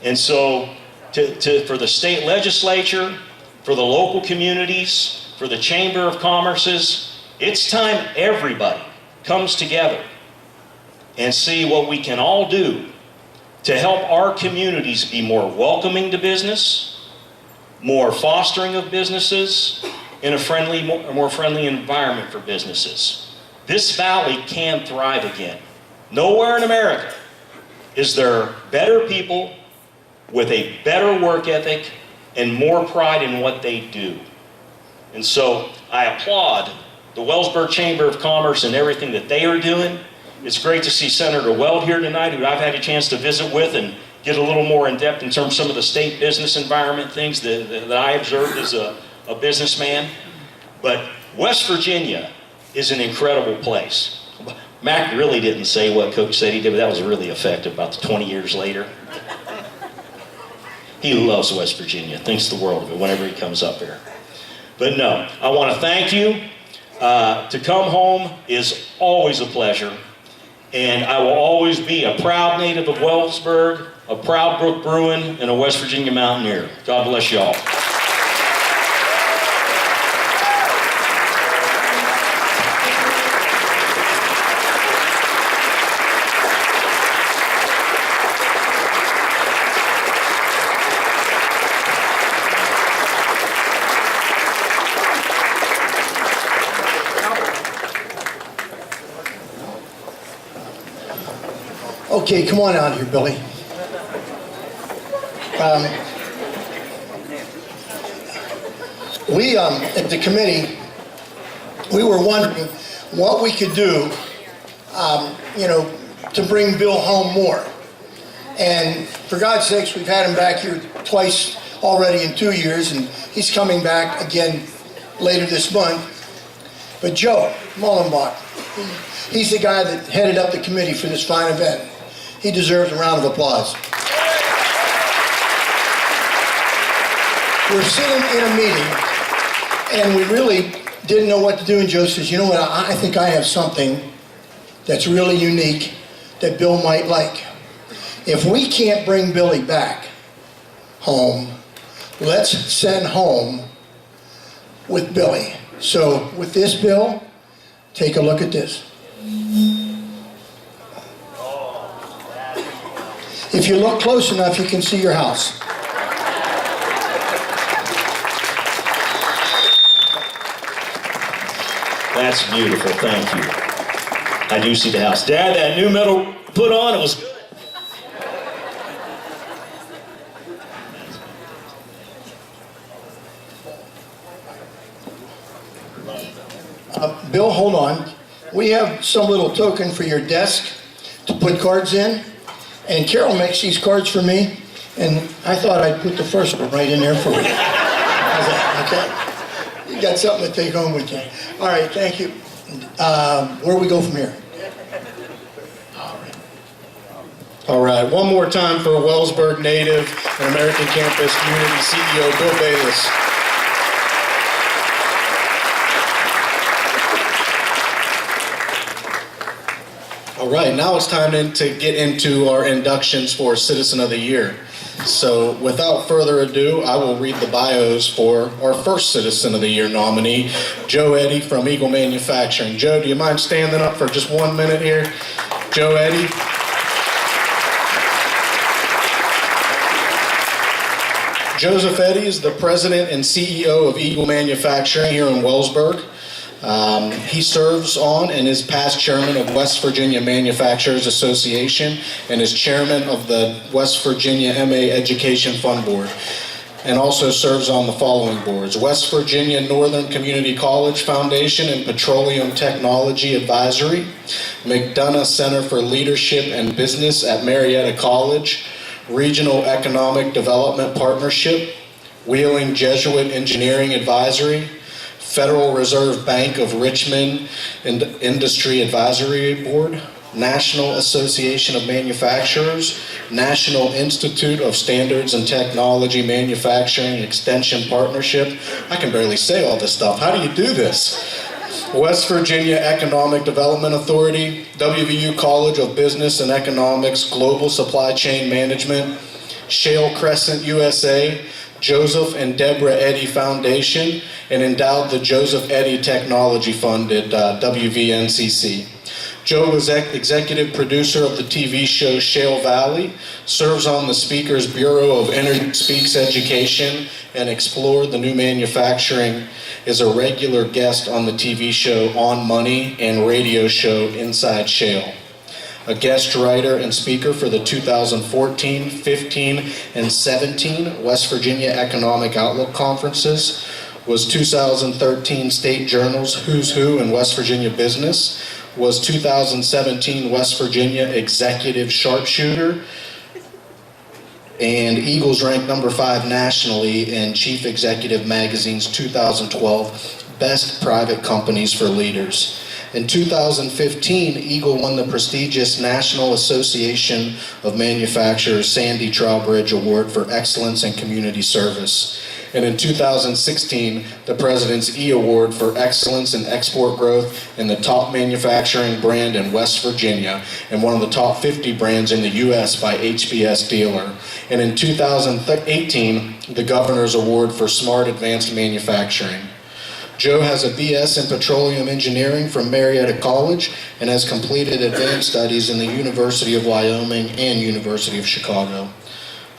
And so for the state legislature, for the local communities, for the Chamber of Commerce's, it's time everybody comes together and see what we can all do to help our communities be more welcoming to business, more fostering of businesses, in a more friendly environment for businesses. This valley can thrive again. Nowhere in America is there better people with a better work ethic and more pride in what they do. And so I applaud the Wellsburg Chamber of Commerce and everything that they are doing. It's great to see Senator Weld here tonight, who I've had a chance to visit with and get a little more in depth in terms of some of the state business environment things that I observed as a businessman. But West Virginia is an incredible place. Mac really didn't say what Coach said he did, but that was really effective about 20 years later. He loves West Virginia, thinks the world of it whenever he comes up here. But no, I want to thank you. To come home is always a pleasure, and I will always be a proud native of Wellsburg, a proud Brook Bruin, and a West Virginia Mountaineer. God bless you all. Okay, come on out here, Billy. We, at the committee, we were wondering what we could do, you know, to bring Bill home more. And for God's sakes, we've had him back here twice already in 2 years, and he's coming back again later this month. But Joe Mullenbach, he's the guy that headed up the committee for this fine event. He deserves a round of applause. We're sitting in a meeting, and we really didn't know what to do, and Joe says, you know what, I think I have something that's really unique that Bill might like. If we can't bring Billy back home, let's send home with Billy. So with this, Bill, take a look at this. If you look close enough, you can see your house. That's beautiful, thank you. I do see the house. Dad, that new metal put on, it was good. Bill, hold on. We have some little token for your desk to put cards in. And Carol makes these cards for me, and I thought I'd put the first one right in there for you. How's that? Okay? You got something to take home with you. All right, thank you. Where do we go from here? All right, one more time for Wellsburg native and American Campus Community CEO Bill Bayless. All right, now it's time to get into our inductions for Citizen of the Year. So without further ado, I will read the bios for our first Citizen of the Year nominee, Joe Eddy from Eagle Manufacturing. Joe, do you mind standing up for just 1 minute here? Joe Eddy. Joseph Eddy is the president and CEO of Eagle Manufacturing here in Wellsburg. He serves on and is past chairman of West Virginia Manufacturers Association and is chairman of the West Virginia MA Education Fund Board, and also serves on the following boards: West Virginia Northern Community College Foundation and Petroleum Technology Advisory, McDonough Center for Leadership and Business at Marietta College, Regional Economic Development Partnership, Wheeling Jesuit Engineering Advisory, Federal Reserve Bank of Richmond Industry Advisory Board, National Association of Manufacturers, National Institute of Standards and Technology Manufacturing Extension Partnership. I can barely say all this stuff. How do you do this? West Virginia Economic Development Authority, WVU College of Business and Economics Global Supply Chain Management, Shale Crescent USA, Joseph and Deborah Eddy Foundation, and endowed the Joseph Eddy Technology Fund at WVNCC. Joe was executive producer of the TV show Shale Valley, serves on the Speaker's Bureau of Energy Speaks Education, and explored the new manufacturing, is a regular guest on the TV show On Money and radio show Inside Shale. A guest writer and speaker for the 2014, 15, and 17 West Virginia Economic Outlook Conferences, was 2013 State Journal's Who's Who in West Virginia Business, was 2017 West Virginia Executive Sharpshooter, and Eagles ranked number 5 nationally in Chief Executive Magazine's 2012 Best Private Companies for Leaders. In 2015, Eagle won the prestigious National Association of Manufacturers Sandy Trowbridge Award for Excellence in Community Service. And in 2016, the President's E Award for Excellence in Export Growth in the top manufacturing brand in West Virginia and one of the top 50 brands in the U.S. by HBS Dealer. And in 2018, the Governor's Award for Smart Advanced Manufacturing. Joe has a BS in Petroleum Engineering from Marietta College and has completed advanced studies in the University of Wyoming and University of Chicago.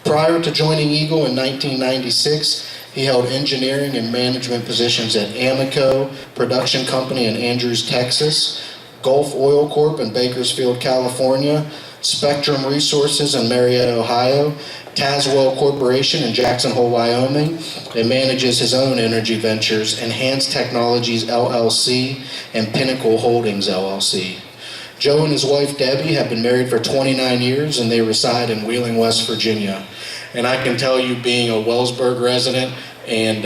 Prior to joining Eagle in 1996, he held engineering and management positions at Amoco Production Company in Andrews, Texas, Gulf Oil Corp. In Bakersfield, California, Spectrum Resources in Marietta, Ohio, Tazewell Corporation in Jackson Hole, Wyoming, and manages his own energy ventures, Enhanced Technologies LLC and Pinnacle Holdings LLC. Joe and his wife Debbie have been married for 29 years and they reside in Wheeling, West Virginia. And I can tell you, being a Wellsburg resident and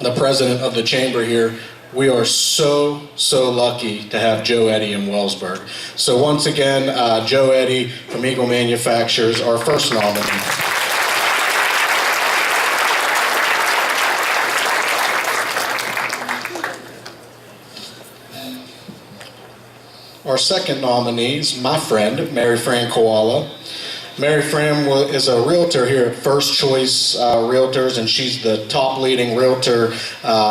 the president of the chamber here, we are so lucky to have Joe Eddy in Wellsburg. So once again, Joe Eddy from Eagle Manufacturers, our first nominee. Our second nominee is my friend, Mary Fran Koala. Mary Fran is a realtor here at First Choice Realtors, and she's the top leading realtor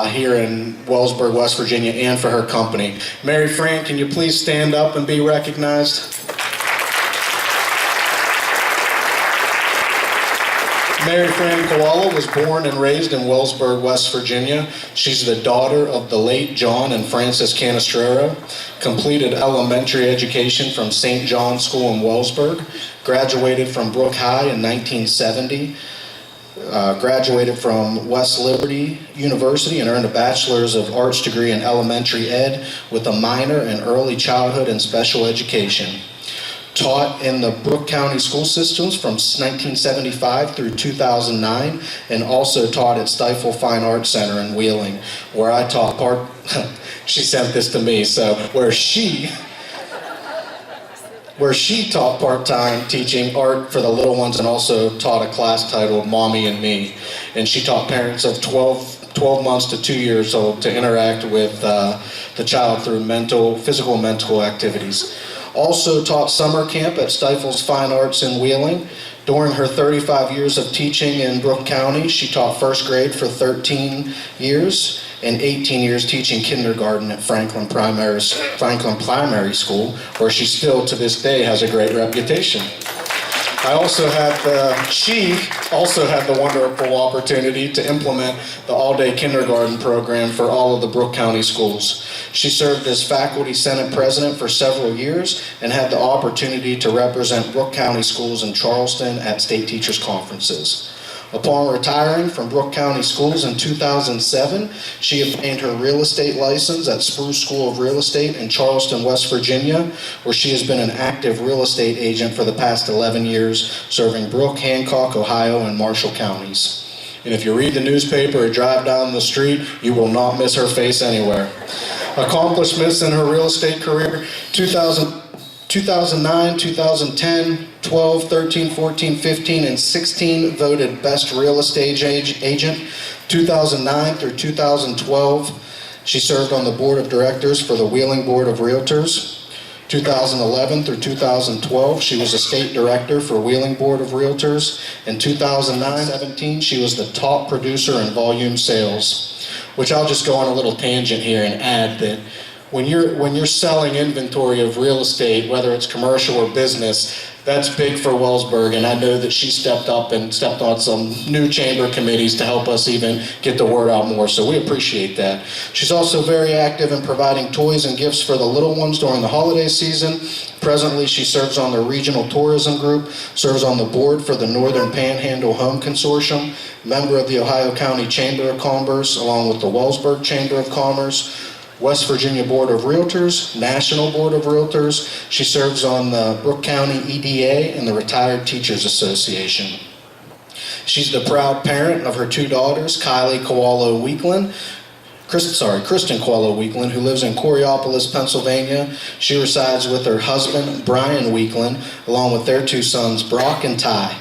here in Wellsburg, West Virginia, and for her company. Mary Fran, can you please stand up and be recognized? Mary Fran Koala was born and raised in Wellsburg, West Virginia. She's the daughter of the late John and Frances Canestraro, completed elementary education from St. John's School in Wellsburg, graduated from Brooke High in 1970, graduated from West Liberty University and earned a Bachelor's of Arts degree in elementary ed with a minor in early childhood and special education. Taught in the Brooke County school systems from 1975 through 2009, and also taught at Stifel Fine Arts Center in Wheeling, where I taught she sent this to me, so where she taught part-time teaching art for the little ones and also taught a class titled Mommy and Me. And she taught parents of 12 months to 2 years old to interact with the child through physical and mental activities. Also taught summer camp at Stifel's Fine Arts in Wheeling. During her 35 years of teaching in Brooke County, she taught first grade for 13 years and 18 years teaching kindergarten at Franklin Primary School, where she still to this day has a great reputation. She also had the wonderful opportunity to implement the all-day kindergarten program for all of the Brooke County schools. She served as faculty senate president for several years and had the opportunity to represent Brooke County schools in Charleston at state teachers conferences. Upon retiring from Brooke County Schools in 2007, she obtained her real estate license at Spruce School of Real Estate in Charleston, West Virginia, where she has been an active real estate agent for the past 11 years, serving Brooke, Hancock, Ohio, and Marshall counties. And if you read the newspaper or drive down the street, you will not miss her face anywhere. Accomplishments in her real estate career: 2009, 2010, 12, 13, 14, 15, and 16 voted Best Real Estate Agent. 2009 through 2012, she served on the Board of Directors for the Wheeling Board of Realtors. 2011 through 2012, she was a State Director for Wheeling Board of Realtors. In 2009-17, she was the top producer in volume sales, which I'll just go on a little tangent here and add that when you're selling inventory of real estate, whether it's commercial or business, that's big for Wellsburg, and I know that she stepped up and stepped on some new chamber committees to help us even get the word out more, so we appreciate that. She's also very active in providing toys and gifts for the little ones during the holiday season. Presently, she serves on the Regional Tourism Group, serves on the board for the Northern Panhandle Home Consortium, member of the Ohio County Chamber of Commerce, along with the Wellsburg Chamber of Commerce, West Virginia Board of Realtors, National Board of Realtors. She serves on the Brooke County EDA and the Retired Teachers Association. She's the proud parent of her two daughters, Kristen Koalo Weekland, who lives in Coriopolis, Pennsylvania. She resides with her husband, Brian Weekland, along with their two sons, Brock and Ty.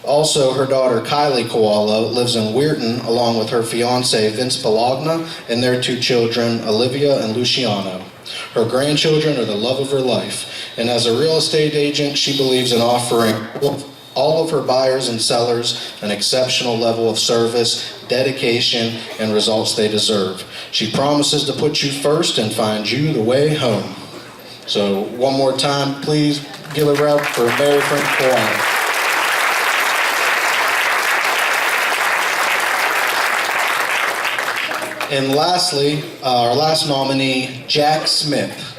Also, her daughter, Kylie Koalo, lives in Weirton, along with her fiancé, Vince Bologna, and their two children, Olivia and Luciano. Her grandchildren are the love of her life, and as a real estate agent, she believes in offering all of her buyers and sellers an exceptional level of service, dedication, and results they deserve. She promises to put you first and find you the way home. So, one more time, please give it up for Mary Frank Koalo. And lastly, our last nominee, Jack Smith.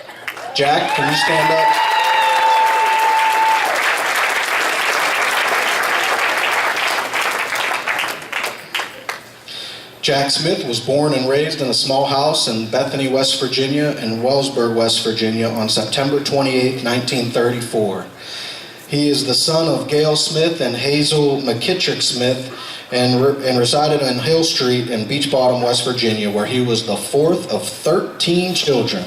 Jack, can you stand up? Jack Smith was born and raised in a small house in Bethany, West Virginia, and Wellsburg, West Virginia on September 28, 1934. He is the son of Gail Smith and Hazel McKittrick Smith, and resided on Hill Street in Beach Bottom, West Virginia, where he was the fourth of 13 children.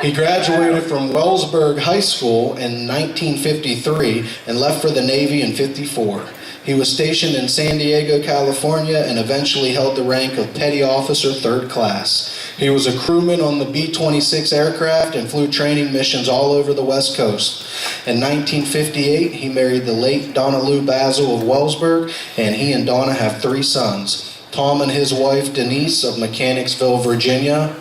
He graduated from Wellsburg High School in 1953 and left for the Navy in '54. He was stationed in San Diego, California, and eventually held the rank of Petty Officer 3rd Class. He was a crewman on the B-26 aircraft and flew training missions all over the West Coast. In 1958, he married the late Donna Lou Basil of Wellsburg, and he and Donna have 3 sons. Tom and his wife, Denise, of Mechanicsville, Virginia.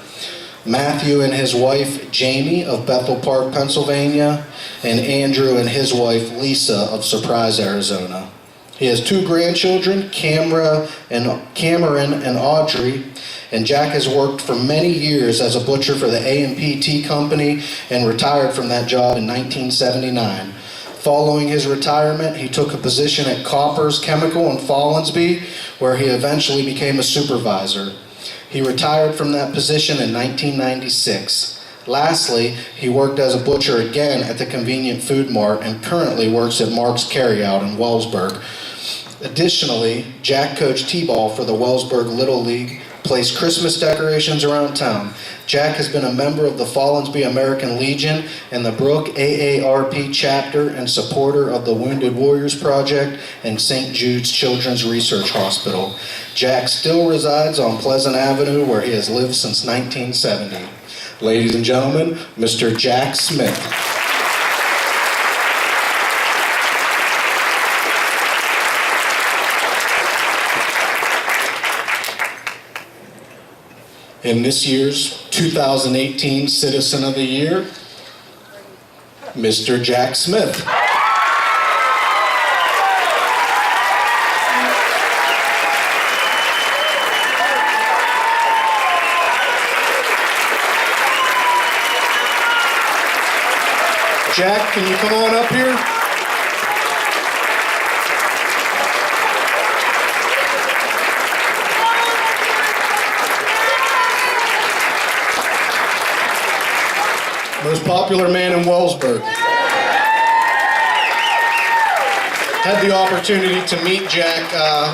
Matthew and his wife, Jamie, of Bethel Park, Pennsylvania. And Andrew and his wife, Lisa, of Surprise, Arizona. He has 2 grandchildren, Cameron and Audrey, and Jack has worked for many years as a butcher for the A&P Tea Company and retired from that job in 1979. Following his retirement, he took a position at Koppers Chemical in Follinsby, where he eventually became a supervisor. He retired from that position in 1996. Lastly, he worked as a butcher again at the Convenient Food Mart and currently works at Mark's Carryout in Wellsburg. Additionally, Jack coached T-ball for the Wellsburg Little League, placed Christmas decorations around town. Jack has been a member of the Follinsby American Legion and the Brooke AARP chapter and supporter of the Wounded Warriors Project and St. Jude's Children's Research Hospital. Jack still resides on Pleasant Avenue, where he has lived since 1970. Ladies and gentlemen, Mr. Jack Smith. In this year's 2018 Citizen of the Year, Mr. Jack Smith. Jack, can you come on up here? Most popular man in Wellsburg. Had the opportunity to meet Jack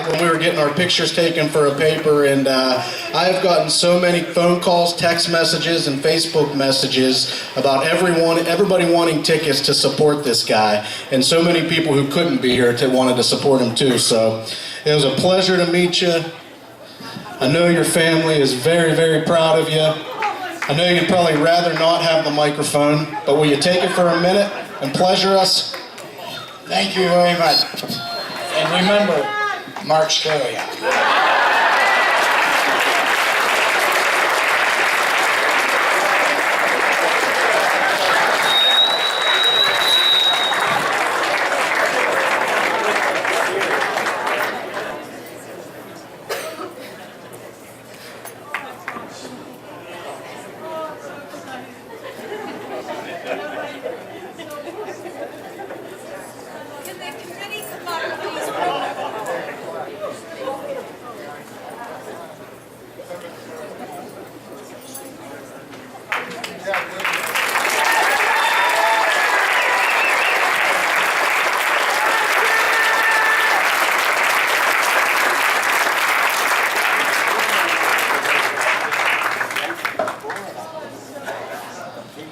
when we were getting our pictures taken for a paper, and I have gotten so many phone calls, text messages, and Facebook messages about everybody wanting tickets to support this guy, and so many people who couldn't be here wanted to support him too. So it was a pleasure to meet you. I know your family is very, very proud of you. I know you'd probably rather not have the microphone, but will you take it for a minute and pleasure us? Thank you very much. And remember, Mark Stereo.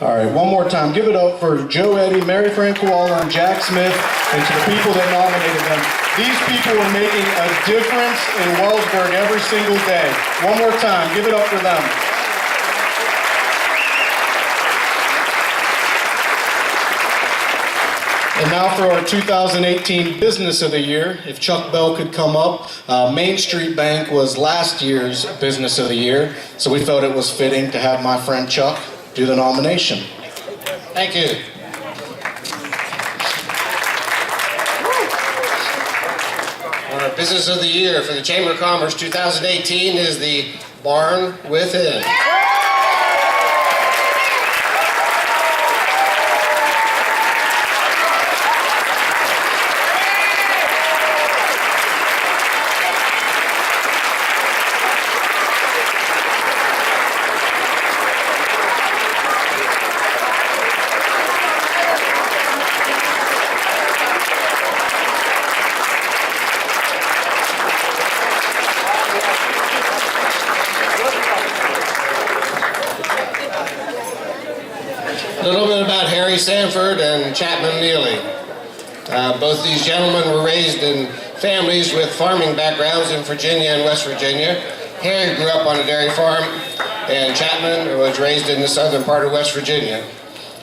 All right, one more time. Give it up for Joe Eddy, Mary Frank Koala, and Jack Smith, and to the people that nominated them. These people are making a difference in Wellsburg every single day. One more time. Give it up for them. And now for our 2018 Business of the Year. If Chuck Bell could come up. Main Street Bank was last year's Business of the Year, so we felt it was fitting to have my friend Chuck do the nomination. Thank you. Our Business of the Year for the Chamber of Commerce 2018 is the Barn Within. A little bit about Harry Sanford and Chapman Neely. Both these gentlemen were raised in families with farming backgrounds in Virginia and West Virginia. Harry grew up on a dairy farm, and Chapman was raised in the southern part of West Virginia.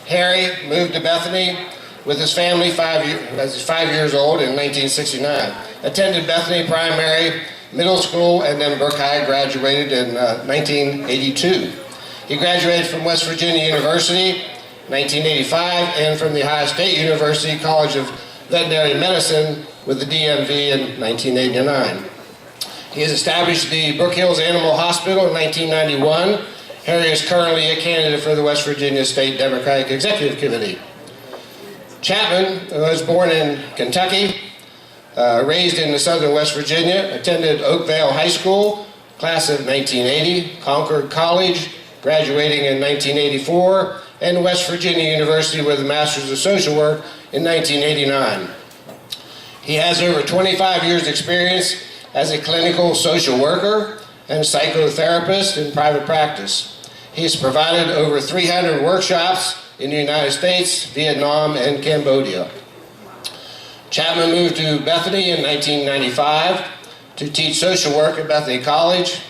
Harry moved to Bethany with his family as he's 5 years old in 1969. Attended Bethany Primary, Middle School, and then Brook High, graduated in 1982. He graduated from West Virginia University 1985, and from the Ohio State University College of Veterinary Medicine with the DMV in 1989. He has established the Brook Hills Animal Hospital in 1991. Harry is currently a candidate for the West Virginia State Democratic Executive Committee. Chapman was born in Kentucky, raised in the southern West Virginia, attended Oakvale High School, class of 1980, Concord College, graduating in 1984, and West Virginia University with a Master's of Social Work in 1989. He has over 25 years experience as a clinical social worker and psychotherapist in private practice. He has provided over 300 workshops in the United States, Vietnam, and Cambodia. Chapman moved to Bethany in 1995 to teach social work at Bethany College,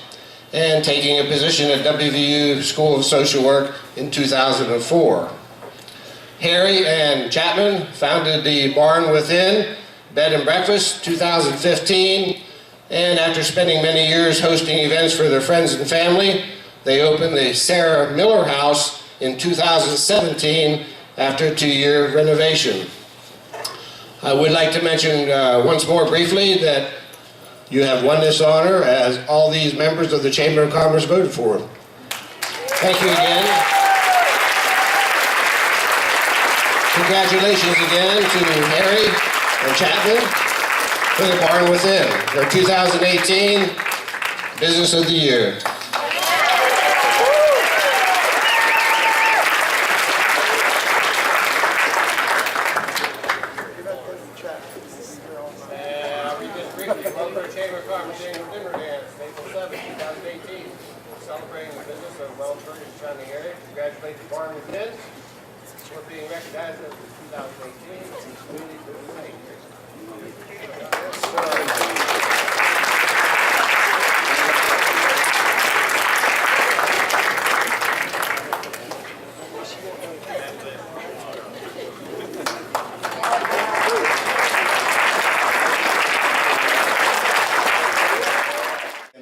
and taking a position at WVU School of Social Work in 2004. Harry and Chapman founded the Barn Within Bed and Breakfast 2015, and after spending many years hosting events for their friends and family, they opened the Sarah Miller House in 2017 after a 2-year renovation. I would like to mention once more briefly that you have won this honor as all these members of the Chamber of Commerce voted for him. Thank you again. congratulations again to Harry and Chapman for the Barn Within, their 2018 Business of the Year. Wellsburg Chamber of Commerce annual dinner dance, April 7, 2018. Celebrating the business of Wellsburg and surrounding area. Congratulate the Barn Within for being recognized as the 2018 Community Business of the Year.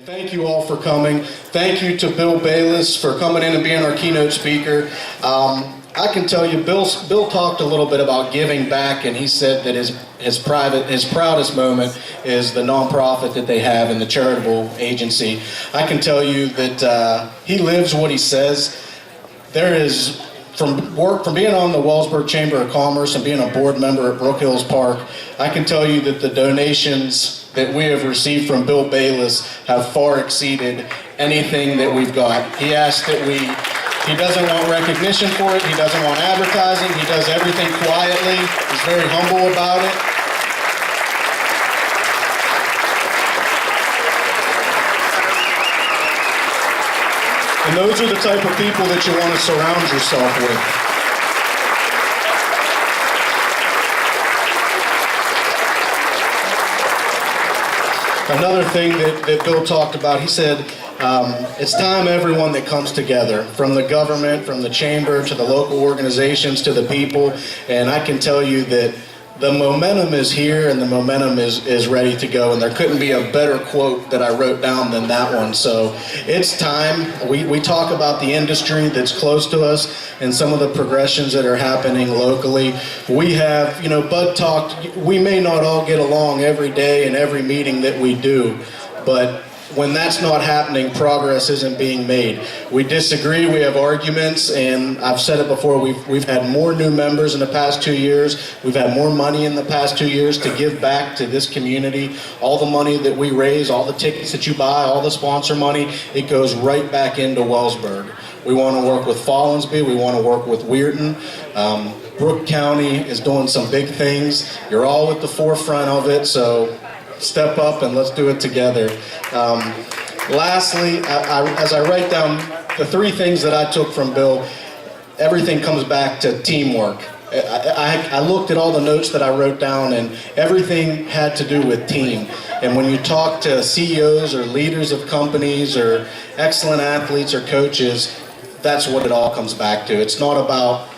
Thank you all for coming. Thank you to Bill Bayless for coming in and being our keynote speaker. I can tell you, Bill talked a little bit about giving back, and he said that his proudest moment is the nonprofit that they have in the charitable agency. I can tell you that he lives what he says. There is, from being on the Wellsburg Chamber of Commerce and being a board member at Brook Hills Park, I can tell you that the donations that we have received from Bill Bayless have far exceeded anything that we've got. He asked that he doesn't want recognition for it, he doesn't want advertising, he does everything quietly, he's very humble about it. And those are the type of people that you want to surround yourself with. Another thing that Bill talked about, he said, it's time everyone that comes together, from the government, from the chamber, to the local organizations, to the people, and I can tell you that the momentum is here and the momentum is ready to go, and there couldn't be a better quote that I wrote down than that one. So it's time. We talk about the industry that's close to us and some of the progressions that are happening locally. We have, Bud talked, we may not all get along every day in every meeting that we do, but when that's not happening, progress isn't being made. We disagree, we have arguments, and I've said it before, we've had more new members in the past 2 years, we've had more money in the past 2 years to give back to this community. All the money that we raise, all the tickets that you buy, all the sponsor money, it goes right back into Wellsburg. We want to work with Follinsby, we want to work with Weirton. Brooke County is doing some big things. You're all at the forefront of it, so step up and let's do it together. Lastly, as I write down the 3 things that I took from Bill, everything comes back to teamwork. I looked at all the notes that I wrote down, and everything had to do with team. And when you talk to CEOs or leaders of companies or excellent athletes or coaches, that's what it all comes back to. It's not about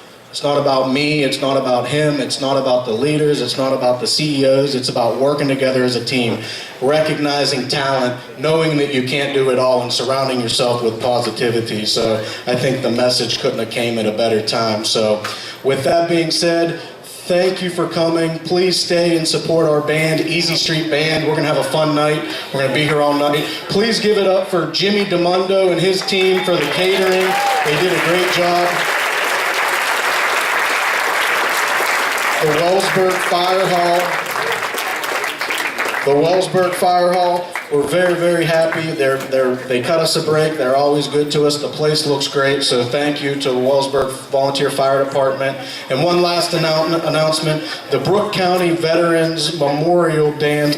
me, it's not about him, it's not about the leaders, it's not about the CEOs, it's about working together as a team, recognizing talent, knowing that you can't do it all, and surrounding yourself with positivity. So I think the message couldn't have came at a better time. So with that being said, thank you for coming. Please stay and support our band, Easy Street Band. We're going to have a fun night. We're going to be here all night. Please give it up for Jimmy DeMundo and his team for the catering. They did a great job. The Wellsburg Fire Hall, we're very, very happy. They cut us a break. They're always good to us. The place looks great, so thank you to the Wellsburg Volunteer Fire Department. And one last announcement, the Brooke County Veterans Memorial Dance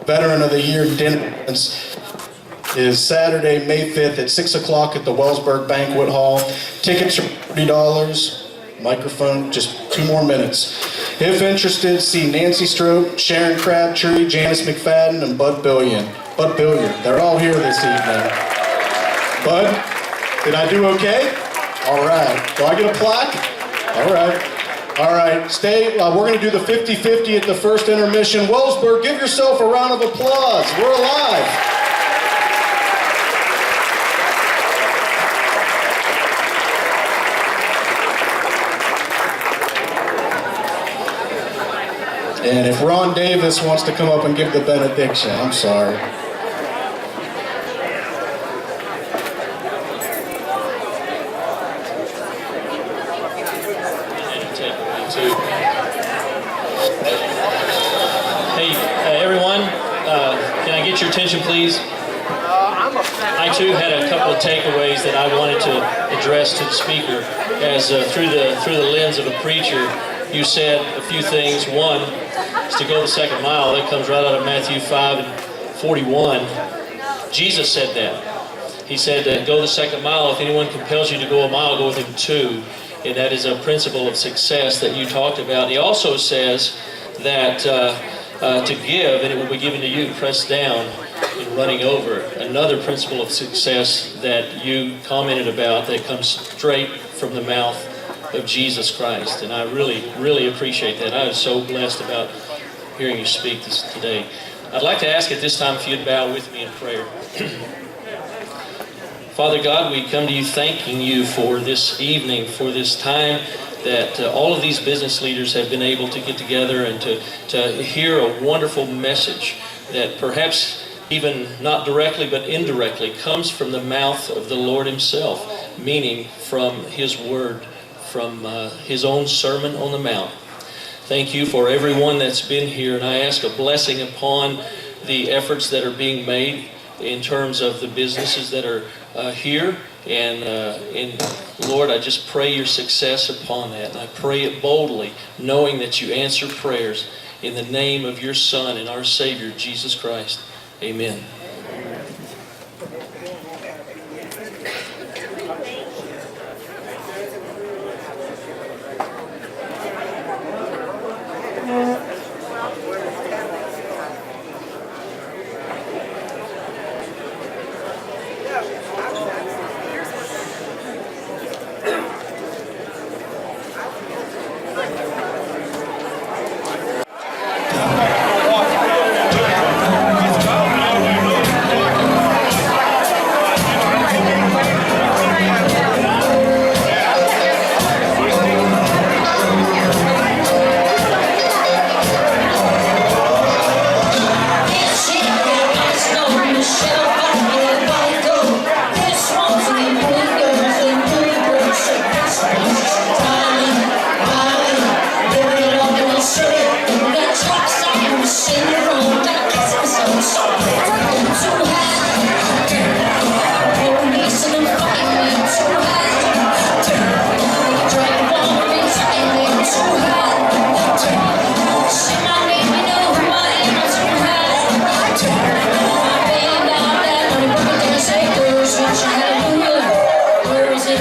Veteran of the Year Dinner is Saturday, May 5th at 6 o'clock at the Wellsburg Banquet Hall. Tickets are $30. Microphone, just 2 more minutes. If interested, see Nancy Strope, Sharon Crabtree, Janice McFadden, and Bud Billiard. They're all here this evening. Bud, did I do okay? All right. Do I get a plaque? All right. Stay. We're going to do the 50-50 at the first intermission. Wellsburg, give yourself a round of applause. We're alive. And if Ron Davis wants to come up and give the benediction, I'm sorry. Two. attention, please. I too had a couple of takeaways that I wanted to address to the speaker. As through the lens of a preacher, you said a few things. One is to go the second mile. That comes right out of Matthew 5:41. Jesus said that. He said, go the second mile. If anyone compels you to go a mile, go with him 2. And that is a principle of success that you talked about. He also says that to give, and it will be given to you, pressed down and running over. Another principle of success that you commented about that comes straight from the mouth of Jesus Christ. And I really, really appreciate that. I was so blessed about hearing you speak today. I'd like to ask at this time if you'd bow with me in prayer. Father God, we come to you thanking you for this evening, for this time that all of these business leaders have been able to get together and to hear a wonderful message that perhaps even not directly but indirectly comes from the mouth of the Lord himself, meaning from his word, from his own Sermon on the Mount. Thank you for everyone that's been here, and I ask a blessing upon the efforts that are being made in terms of the businesses that are here. And Lord, I just pray your success upon that. And I pray it boldly, knowing that you answer prayers in the name of your Son and our Savior, Jesus Christ. Amen.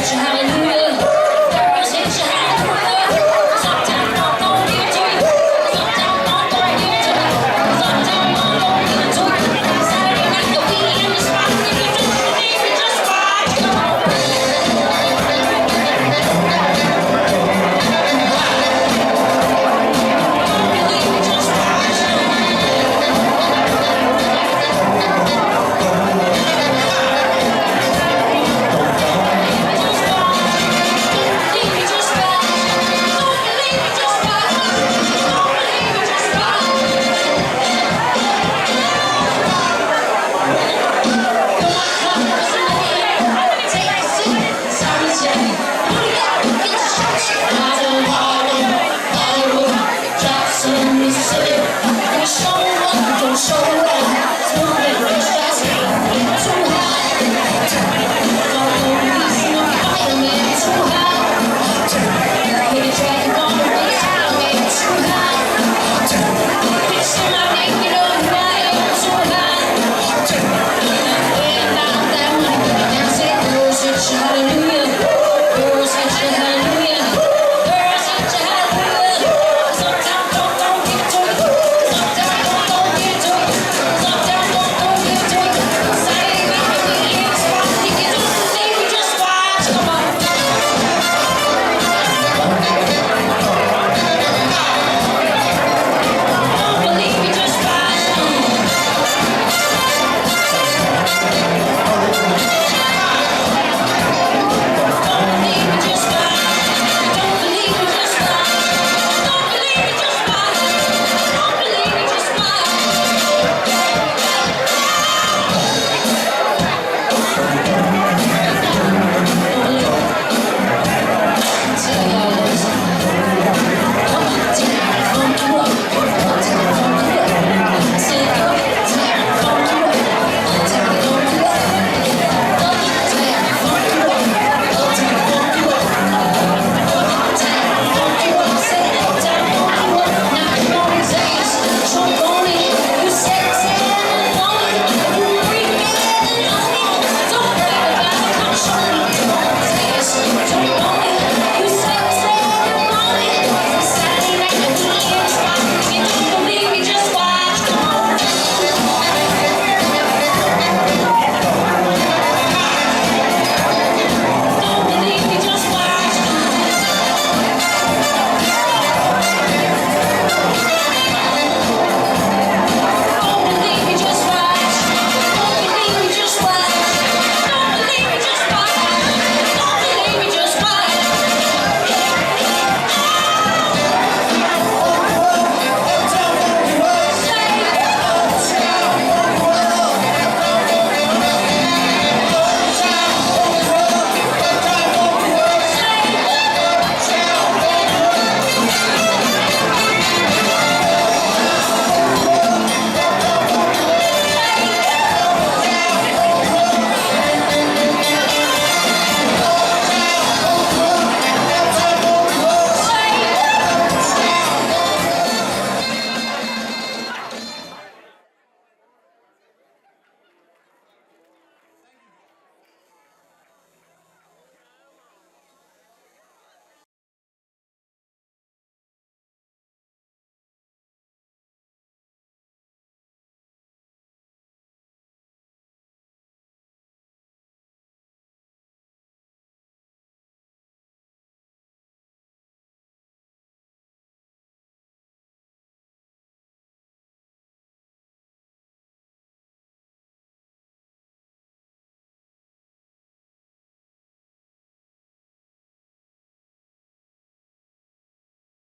Hallelujah.